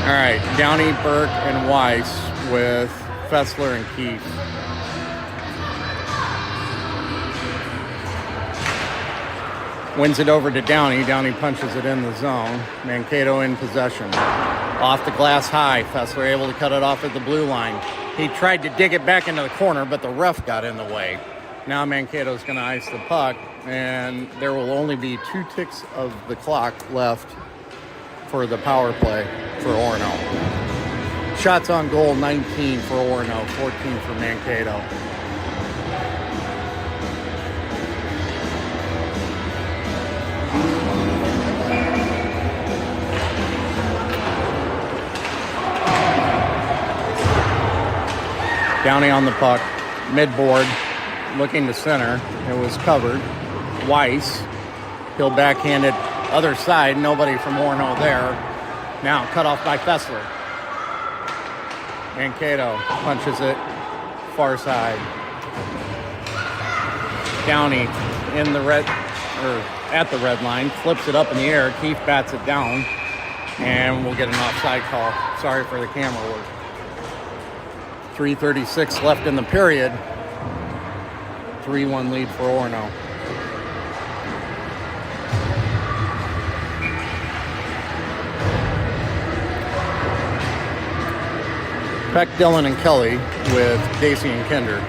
[SPEAKER 2] All right, Downey, Burke, and Weiss with Fessler and Keefe. Wins it over to Downey. Downey punches it in the zone. Mankato in possession. Off the glass high. Fessler able to cut it off at the blue line. He tried to dig it back into the corner, but the ref got in the way. Now Mankato's going to ice the puck, and there will only be 2 ticks of the clock left for the power play for Orono. Shots on goal, 19 for Orono, 14 for Mankato. Downey on the puck, midboard, looking to center. It was covered. Weiss, he'll backhand it other side. Nobody from Orono there. Now cut off by Fessler. Mankato punches it far side. Downey in the red, or at the red line, flips it up in the air. Keefe bats it down, and we'll get an offside call. Sorry for the camera work. 3:36 left in the period. 3-1 lead for Orono. Peck, Dillon, and Kelly with Dacey and Kinder.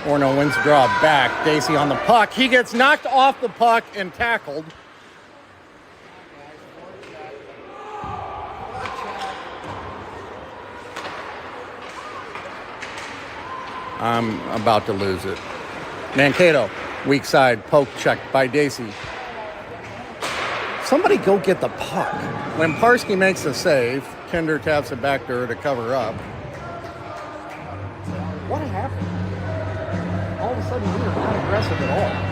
[SPEAKER 2] Orono wins the draw back. Dacey on the puck. He gets knocked off the puck and tackled. I'm about to lose it. Mankato, weak side, poke checked by Dacey. Somebody go get the puck. When Parsky makes a save, Kinder taps it back to her to cover up. What happened? All of a sudden, we were not aggressive at all.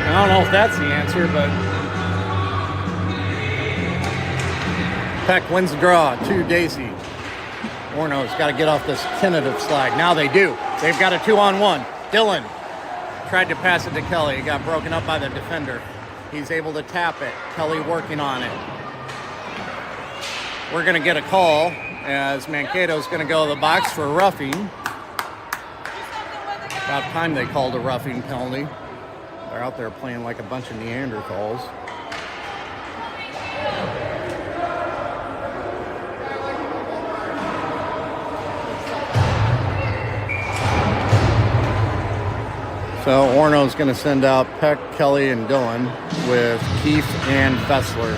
[SPEAKER 2] I don't know if that's the answer, but Peck wins the draw to Dacey. Orono's got to get off this tentative slide. Now they do. They've got a 2-on-1. Dillon tried to pass it to Kelly. It got broken up by the defender. He's able to tap it. Kelly working on it. We're going to get a call as Mankato's going to go to the box for roughing. About time they called a roughing penalty. They're out there playing like a bunch of Neanderthals. So Orono's going to send out Peck, Kelly, and Dillon with Keefe and Fessler.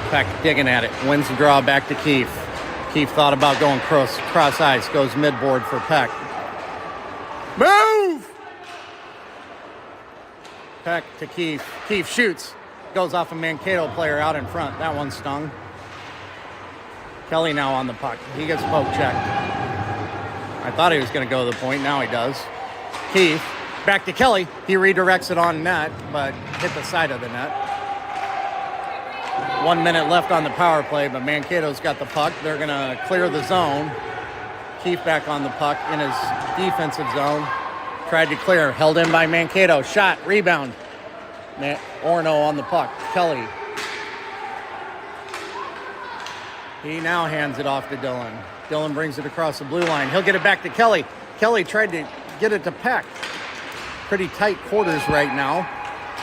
[SPEAKER 2] Peck digging at it. Wins the draw back to Keefe. Keefe thought about going cross ice. Goes midboard for Peck. Move! Peck to Keefe. Keefe shoots. Goes off a Mankato player out in front. That one stung. Kelly now on the puck. He gets poke checked. I thought he was going to go to the point. Now he does. Keefe back to Kelly. He redirects it on net, but hit the side of the net. 1 minute left on the power play, but Mankato's got the puck. They're going to clear the zone. Keefe back on the puck in his defensive zone. Tried to clear. Held in by Mankato. Shot. Rebound. Orono on the puck. Kelly. He now hands it off to Dillon. Dillon brings it across the blue line. He'll get it back to Kelly. Kelly tried to get it to Peck. Pretty tight quarters right now.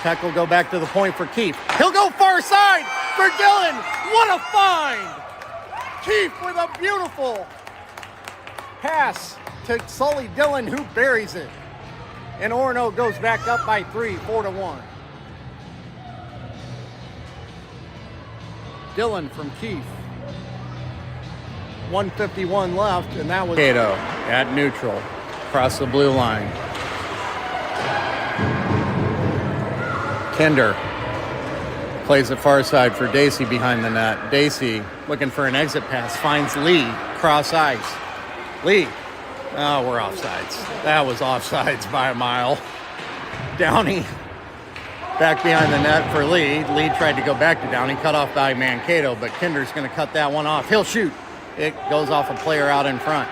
[SPEAKER 2] Peck will go back to the point for Keefe. He'll go far side for Dillon. What a find! Keefe with a beautiful pass to Sully Dillon, who buries it. And Orono goes back up by 3, 4-1. Dillon from Keefe. 1:51 left, and that was Mankato at neutral, across the blue line. Kinder plays the far side for Dacey behind the net. Dacey looking for an exit pass, finds Lee, cross ice. Lee, oh, we're offsides. That was offsides by a mile. Downey back behind the net for Lee. Lee tried to go back to Downey, cut off by Mankato, but Kinder's going to cut that one off. He'll shoot. It goes off a player out in front.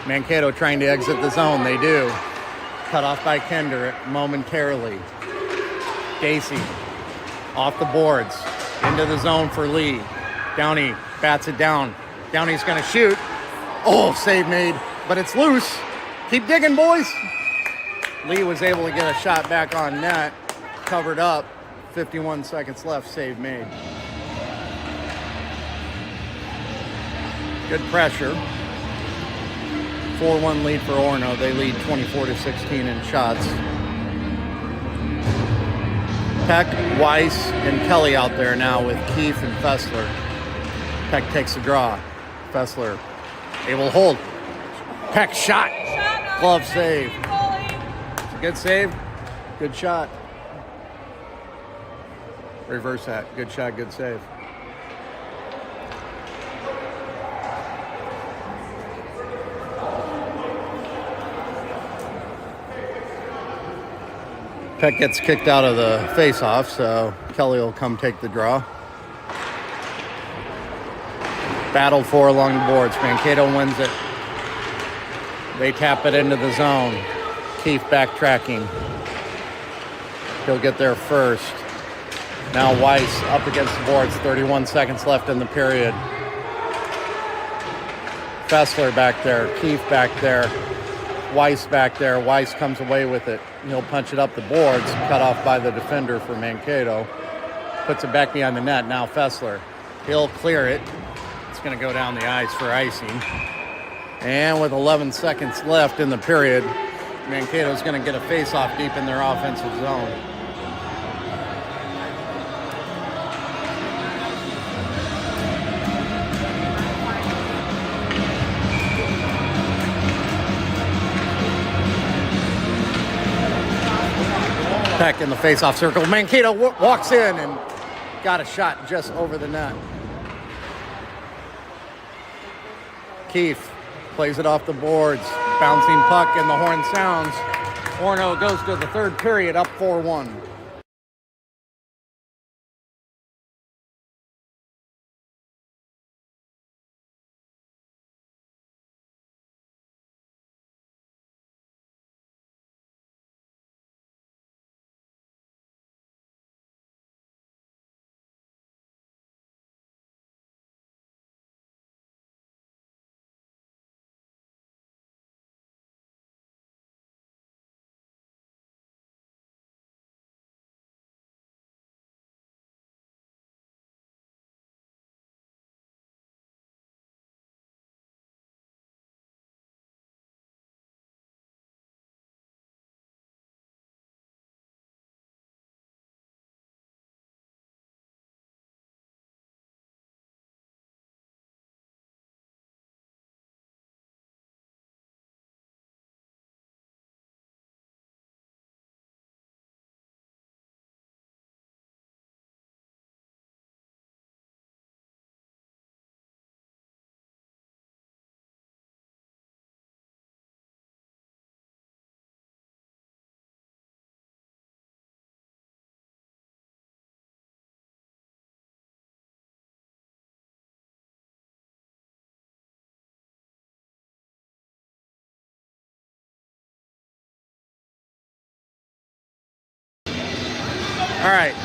[SPEAKER 2] Mankato trying to exit the zone. They do. Cut off by Kinder momentarily. Dacey off the boards. Into the zone for Lee. Downey bats it down. Downey's going to shoot. Oh, save made, but it's loose. Keep digging, boys. Lee was able to get a shot back on net. Covered up. 51 seconds left, save made. Good pressure. 4-1 lead for Orono. They lead 24-16 in shots. Peck, Weiss, and Kelly out there now with Keefe and Fessler. Peck takes the draw. Fessler able to hold. Peck shot. Glove save. It's a good save. Good shot. Reverse that. Good shot, good save. Peck gets kicked out of the face-off, so Kelly will come take the draw. Battle for along the boards. Mankato wins it. They tap it into the zone. Keefe backtracking. He'll get there first. Now Weiss up against the boards. 31 seconds left in the period. Fessler back there. Keefe back there. Weiss back there. Weiss comes away with it. He'll punch it up the boards. Cut off by the defender for Mankato. Puts it back behind the net. Now Fessler. He'll clear it. It's going to go down the ice for icing. And with 11 seconds left in the period, Mankato's going to get a face-off deep in their offensive zone. Peck in the face-off circle. Mankato walks in and got a shot just over the net. Keefe plays it off the boards. Bouncing puck and the horn sounds. Orono goes to the third period up 4-1. All right,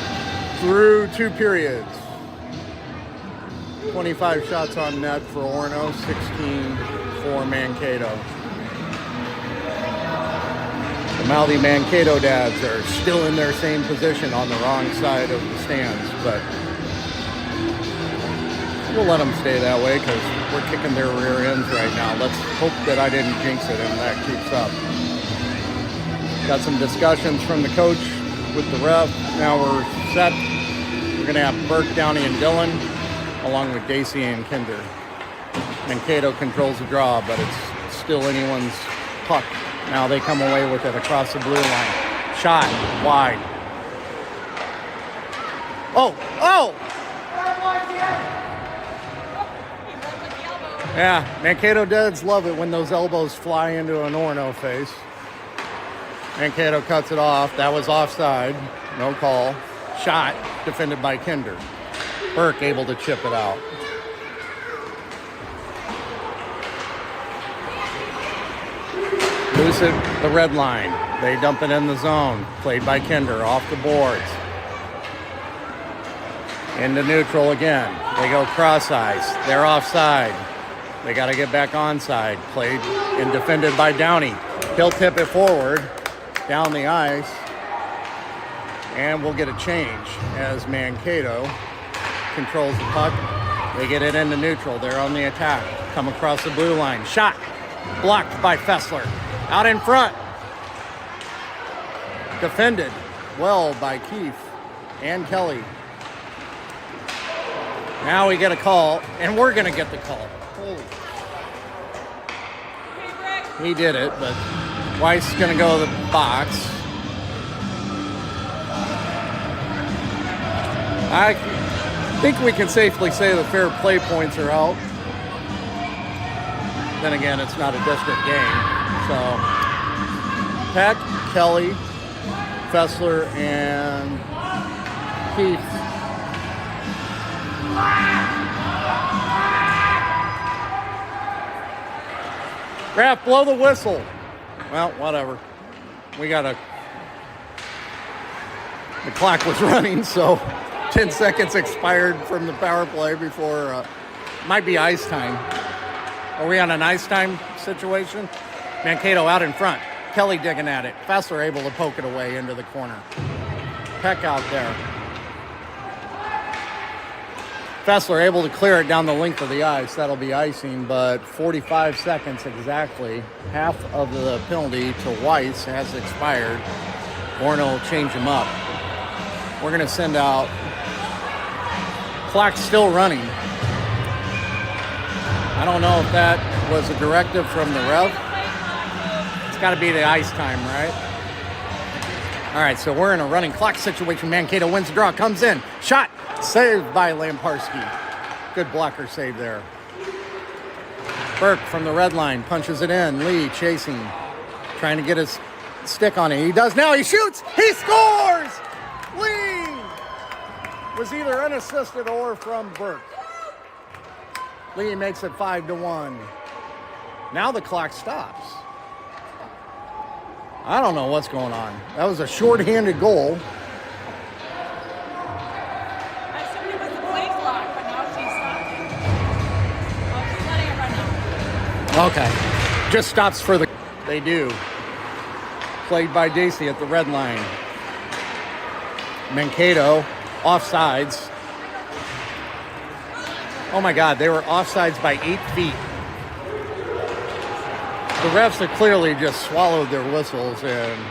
[SPEAKER 2] through two periods. 25 shots on net for Orono, 16 for Mankato. The mouthy Mankato dads are still in their same position on the wrong side of the stands, but we'll let them stay that way because we're kicking their rear ends right now. Let's hope that I didn't jinx it and that keeps up. Got some discussions from the coach with the ref. Now we're set. We're going to have Burke, Downey, and Dillon, along with Dacey and Kinder. Mankato controls the draw, but it's still anyone's puck. Now they come away with it across the blue line. Shot wide. Oh! Yeah, Mankato dads love it when those elbows fly into an Orono face. Mankato cuts it off. That was offside. No call. Shot defended by Kinder. Burke able to chip it out. Loose at the red line. They dump it in the zone. Played by Kinder off the boards. Into neutral again. They go cross ice. They're offside. They got to get back onside. Played and defended by Downey. He'll tip it forward down the ice. And we'll get a change as Mankato controls the puck. They get it into neutral. They're on the attack. Come across the blue line. Shot. Blocked by Fessler. Out in front. Defended well by Keefe and Kelly. Now we get a call, and we're going to get the call. Holy. He did it, but Weiss is going to go to the box. I think we can safely say the fair play points are out. Then again, it's not a district game. So, Peck, Kelly, Fessler, and Keefe. Ref, blow the whistle. Well, whatever. The clock was running, so 10 seconds expired from the power play before, might be ice time. Are we on an ice time situation? Mankato out in front. Kelly digging at it. Fessler able to poke it away into the corner. Peck out there. Fessler able to clear it down the length of the ice. That'll be icing, but 45 seconds exactly. Half of the penalty to Weiss has expired. Orono will change him up. We're going to send out. Clock's still running. I don't know if that was a directive from the ref. It's got to be the ice time, right? All right, so we're in a running clock situation. Mankato wins the draw, comes in. Shot, saved by Lamparski. Good blocker save there. Burke from the red line punches it in. Lee chasing, trying to get his stick on it. He does now, he shoots, he scores! Lee was either unassisted or from Burke. Lee makes it 5-1. Now the clock stops. I don't know what's going on. That was a shorthanded goal.
[SPEAKER 3] I assumed it was the play clock, but now she's stopping. Oh, she's letting it run now.
[SPEAKER 2] Okay. Just stops for the... They do. Played by Dacey at the red line. Mankato, offsides. Oh my God, they were offsides by 8 feet. The refs have clearly just swallowed their whistles and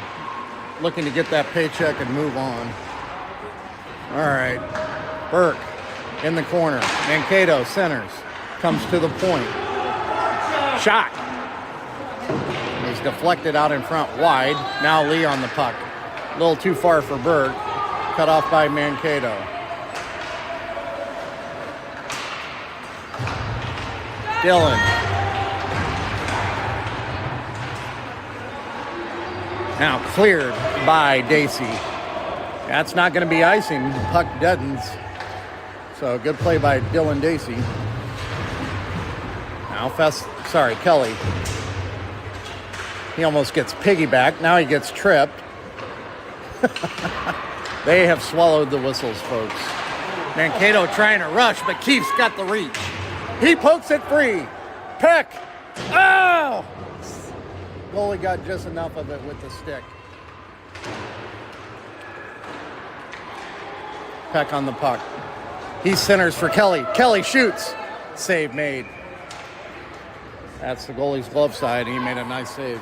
[SPEAKER 2] looking to get that paycheck and move on. All right. Burke in the corner. Mankato centers. Comes to the point. Shot. He's deflected out in front wide. Now Lee on the puck. A little too far for Burke. Cut off by Mankato. Dillon. Now cleared by Dacey. That's not going to be icing. The puck deadens. So good play by Dylan Dacey. Now Kelly. He almost gets piggybacked. Now he gets tripped. They have swallowed the whistles, folks. Mankato trying to rush, but Keefe's got the reach. He pokes it free. Peck. Oh! Goalie got just enough of it with the stick. Peck on the puck. He centers for Kelly. Kelly shoots. Save made. That's the goalie's glove side. He made a nice save.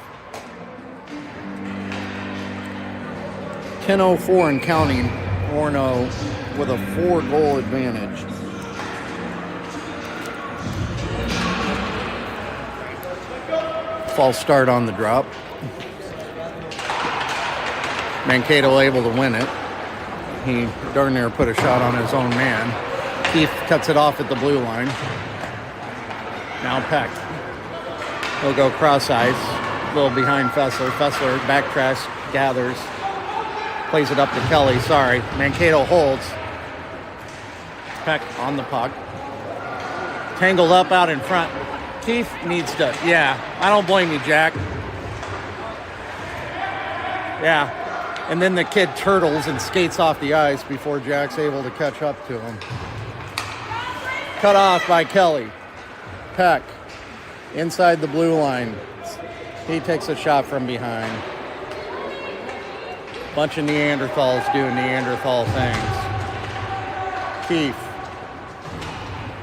[SPEAKER 2] 10:04 and counting. Orono with a 4-goal advantage. False start on the drop. Mankato able to win it. He darn near put a shot on his own man. Keefe cuts it off at the blue line. Now Peck. He'll go cross ice. A little behind Fessler. Fessler backtracks, gathers. Plays it up to Kelly. Sorry. Mankato holds. Peck on the puck. Tangled up out in front. Keefe needs to, I don't blame you, Jack. Yeah, And then the kid turtles and skates off the ice before Jack's able to catch up to him. Cut off by Kelly. Peck inside the blue line. He takes a shot from behind. Bunch of Neanderthals doing Neanderthal things. Keefe.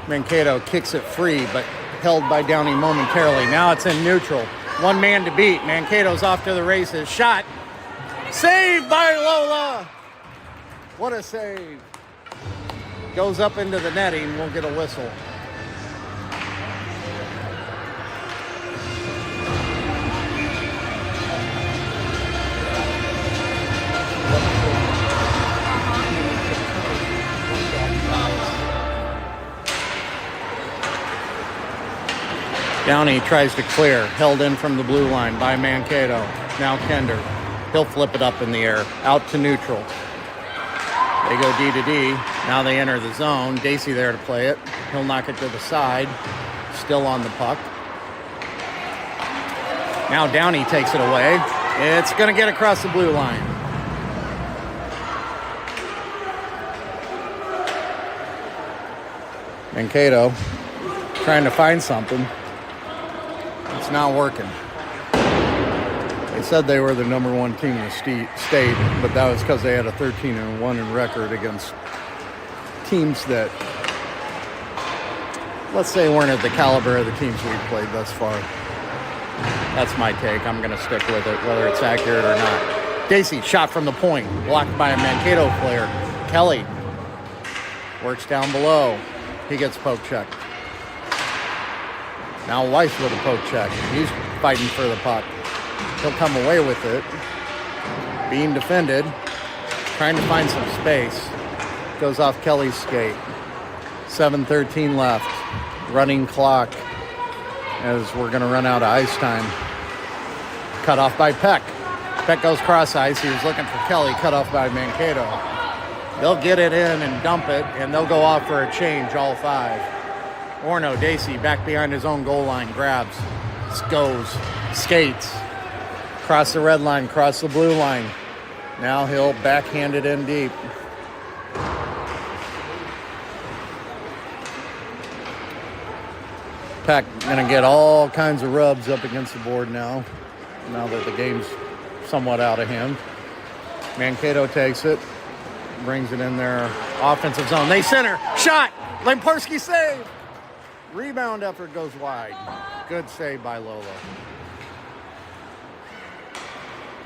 [SPEAKER 2] Mankato kicks it free, but held by Downey momentarily. Now it's in neutral. One man to beat. Mankato's off to the races. Shot. Saved by Lola. What a save. Goes up into the netting. We'll get a whistle. Downey tries to clear, held in from the blue line by Mankato. Now Kender. He'll flip it up in the air, out to neutral. They go D to D. Now they enter the zone. Dacey there to play it. He'll knock it to the side. Still on the puck. Now Downey takes it away. It's going to get across the blue line. Mankato trying to find something. It's not working. They said they were the number one team in the state, but that was because they had a 13-1 in record against teams that, let's say, weren't at the caliber of the teams we've played thus far. That's my take. I'm going to stick with it, whether it's accurate or not. Dacey, shot from the point, blocked by a Mankato player. Kelly works down below. He gets poke checked. Now Weiss with a poke check. He's fighting for the puck. He'll come away with it. Being defended. Trying to find some space. Goes off Kelly's skate. 7:13 left. Running clock as we're going to run out of ice time. Cut off by Peck. Peck goes cross ice. He was looking for Kelly. Cut off by Mankato. They'll get it in and dump it, and they'll go off for a change, all five. Orono, Dacey, back behind his own goal line, grabs, goes, skates, cross the red line, cross the blue line. Now he'll backhand it in deep. Peck gonna get all kinds of rubs up against the board now that the game's somewhat out of hand. Mankato takes it, brings it in their offensive zone. They center, shot, Lemparski save. Rebound effort goes wide. Good save by Lola.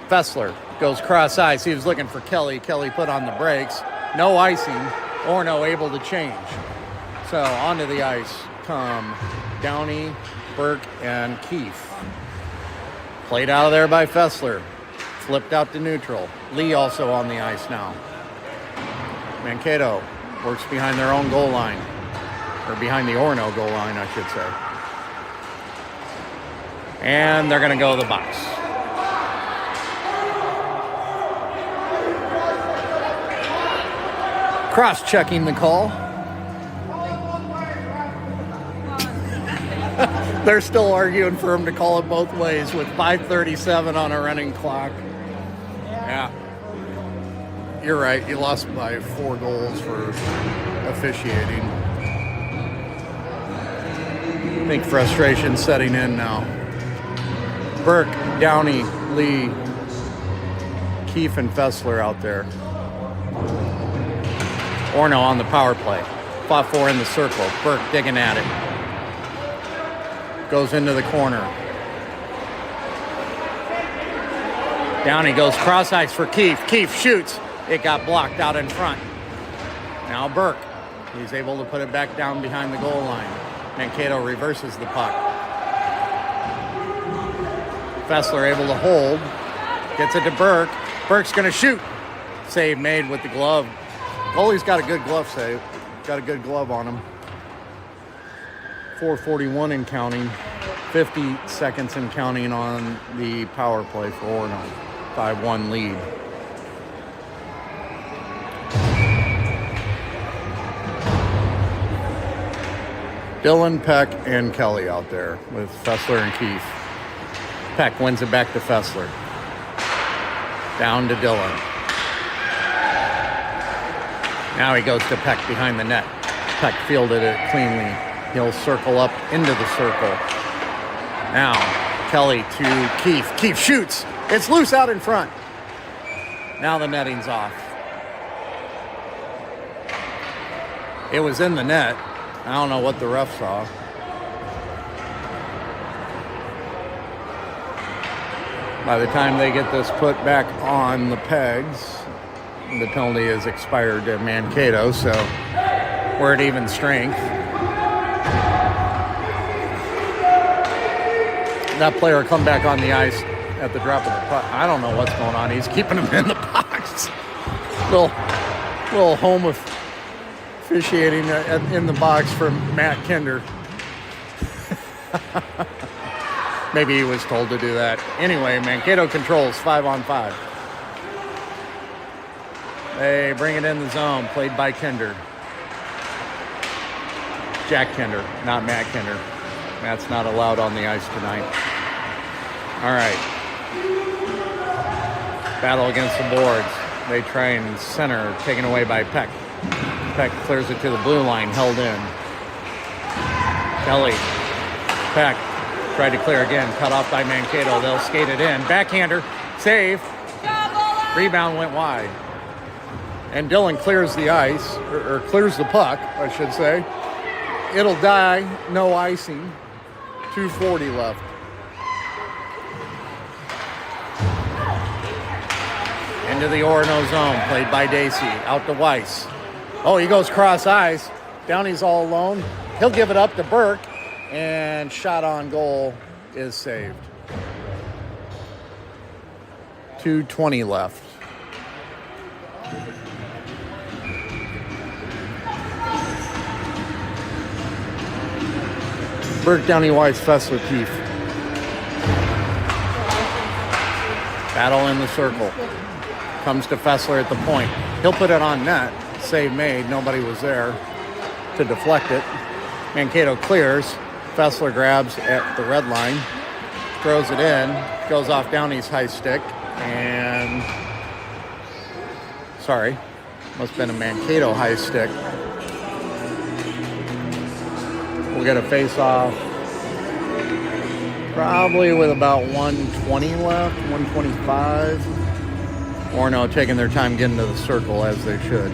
[SPEAKER 2] Fessler goes cross ice. He was looking for Kelly. Kelly put on the brakes. No icing. Orono able to change. So onto the ice come Downey, Burke, and Keefe. Played out of there by Fessler. Flipped out to neutral. Lee also on the ice now. Mankato works behind their own goal line. Or behind the Orono goal line, I should say. And they're going to go to the box. Cross-checking the call. They're still arguing for him to call it both ways with 5:37 on a running clock. Yeah. You're right. You lost by 4 goals for officiating. I think frustration setting in now. Burke, Downey, Lee, Keefe, and Fessler out there. Orono on the power play. 5-4 in the circle. Burke digging at it. Goes into the corner. Downey goes cross ice for Keefe. Keefe shoots. It got blocked out in front. Now Burke. He's able to put it back down behind the goal line. Mankato reverses the puck. Fessler able to hold. Gets it to Burke. Burke's going to shoot. Save made with the glove. Goalie's got a good glove save. Got a good glove on him. 4:41 and counting. 50 seconds and counting on the power play for Orono. 5-1 lead. Dylan, Peck, and Kelly out there with Fessler and Keefe. Peck wins it back to Fessler. Down to Dylan. Now he goes to Peck behind the net. Peck fielded it cleanly. He'll circle up into the circle. Now, Kelly to Keith. Keith shoots. It's loose out in front. Now the netting's off. It was in the net. I don't know what the ref saw. By the time they get this put back on the pegs, the penalty is expired to Mankato, so we're at even strength. That player come back on the ice at the drop of the puck. I don't know what's going on. He's keeping him in the box. Little home officiating in the box from Matt Kinder. Maybe he was told to do that. Anyway, Mankato controls 5-on-5. They bring it in the zone, played by Kinder. Jack Kinder, not Matt Kinder. Matt's not allowed on the ice tonight. All right. Battle against the boards. They try and center, taken away by Peck. Peck clears it to the blue line, held in. Kelly. Peck tried to clear again, cut off by Mankato. They'll skate it in. Backhander, save. Rebound went wide. And Dylan clears the ice, or clears the puck, I should say. It'll die, no icing. 2:40 left. Into the Orono zone, played by Dacey. Out to Weiss. Oh, he goes cross ice. Downey's all alone. He'll give it up to Burke. And shot on goal is saved. 2:20 left. Burke, Downey, Weiss, Fessler, Keefe. Battle in the circle. Comes to Fessler at the point. He'll put it on net. Save made. Nobody was there to deflect it. Mankato clears. Fessler grabs at the red line. Throws it in. Goes off Downey's high stick. And... sorry. Must have been a Mankato high stick. We'll get a face-off probably with about 1:20 left, 1:25. Orono taking their time getting to the circle as they should.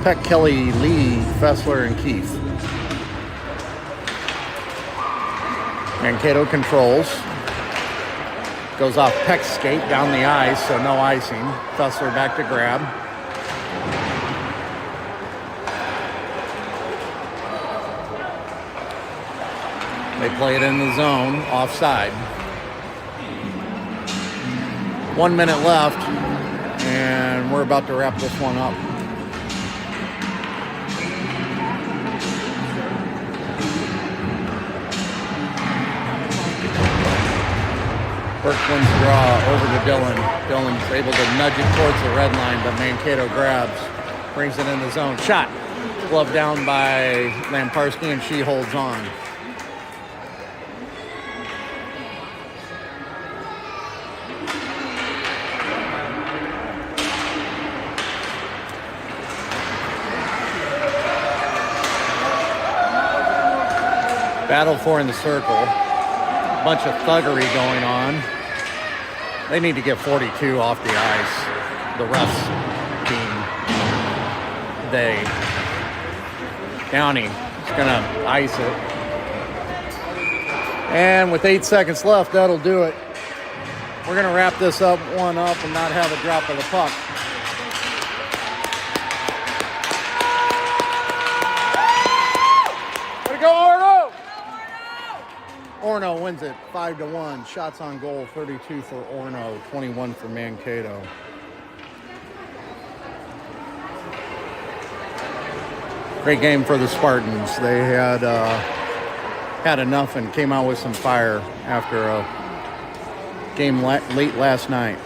[SPEAKER 2] Peck, Kelly, Lee, Fessler, and Keith. Mankato controls. Goes off Peck's skate down the ice, so no icing. Fessler back to grab. They play it in the zone, offside. 1 minute left, and we're about to wrap this one up. Burke wins the draw over to Dylan. Dylan's able to nudge it towards the red line, but Mankato grabs, brings it in the zone. Shot. Glove down by Lamparski, and she holds on. Battle for in the circle. Bunch of thuggery going on. They need to get 42 off the ice. The refs team. They. Downey is going to ice it. And with 8 seconds left, that'll do it. We're going to wrap this one up and not have a drop of the puck. Way to go, Orono! Orono wins it 5-1. Shots on goal, 32 for Orono, 21 for Mankato. Great game for the Spartans. They had enough and came out with some fire after a game late last night.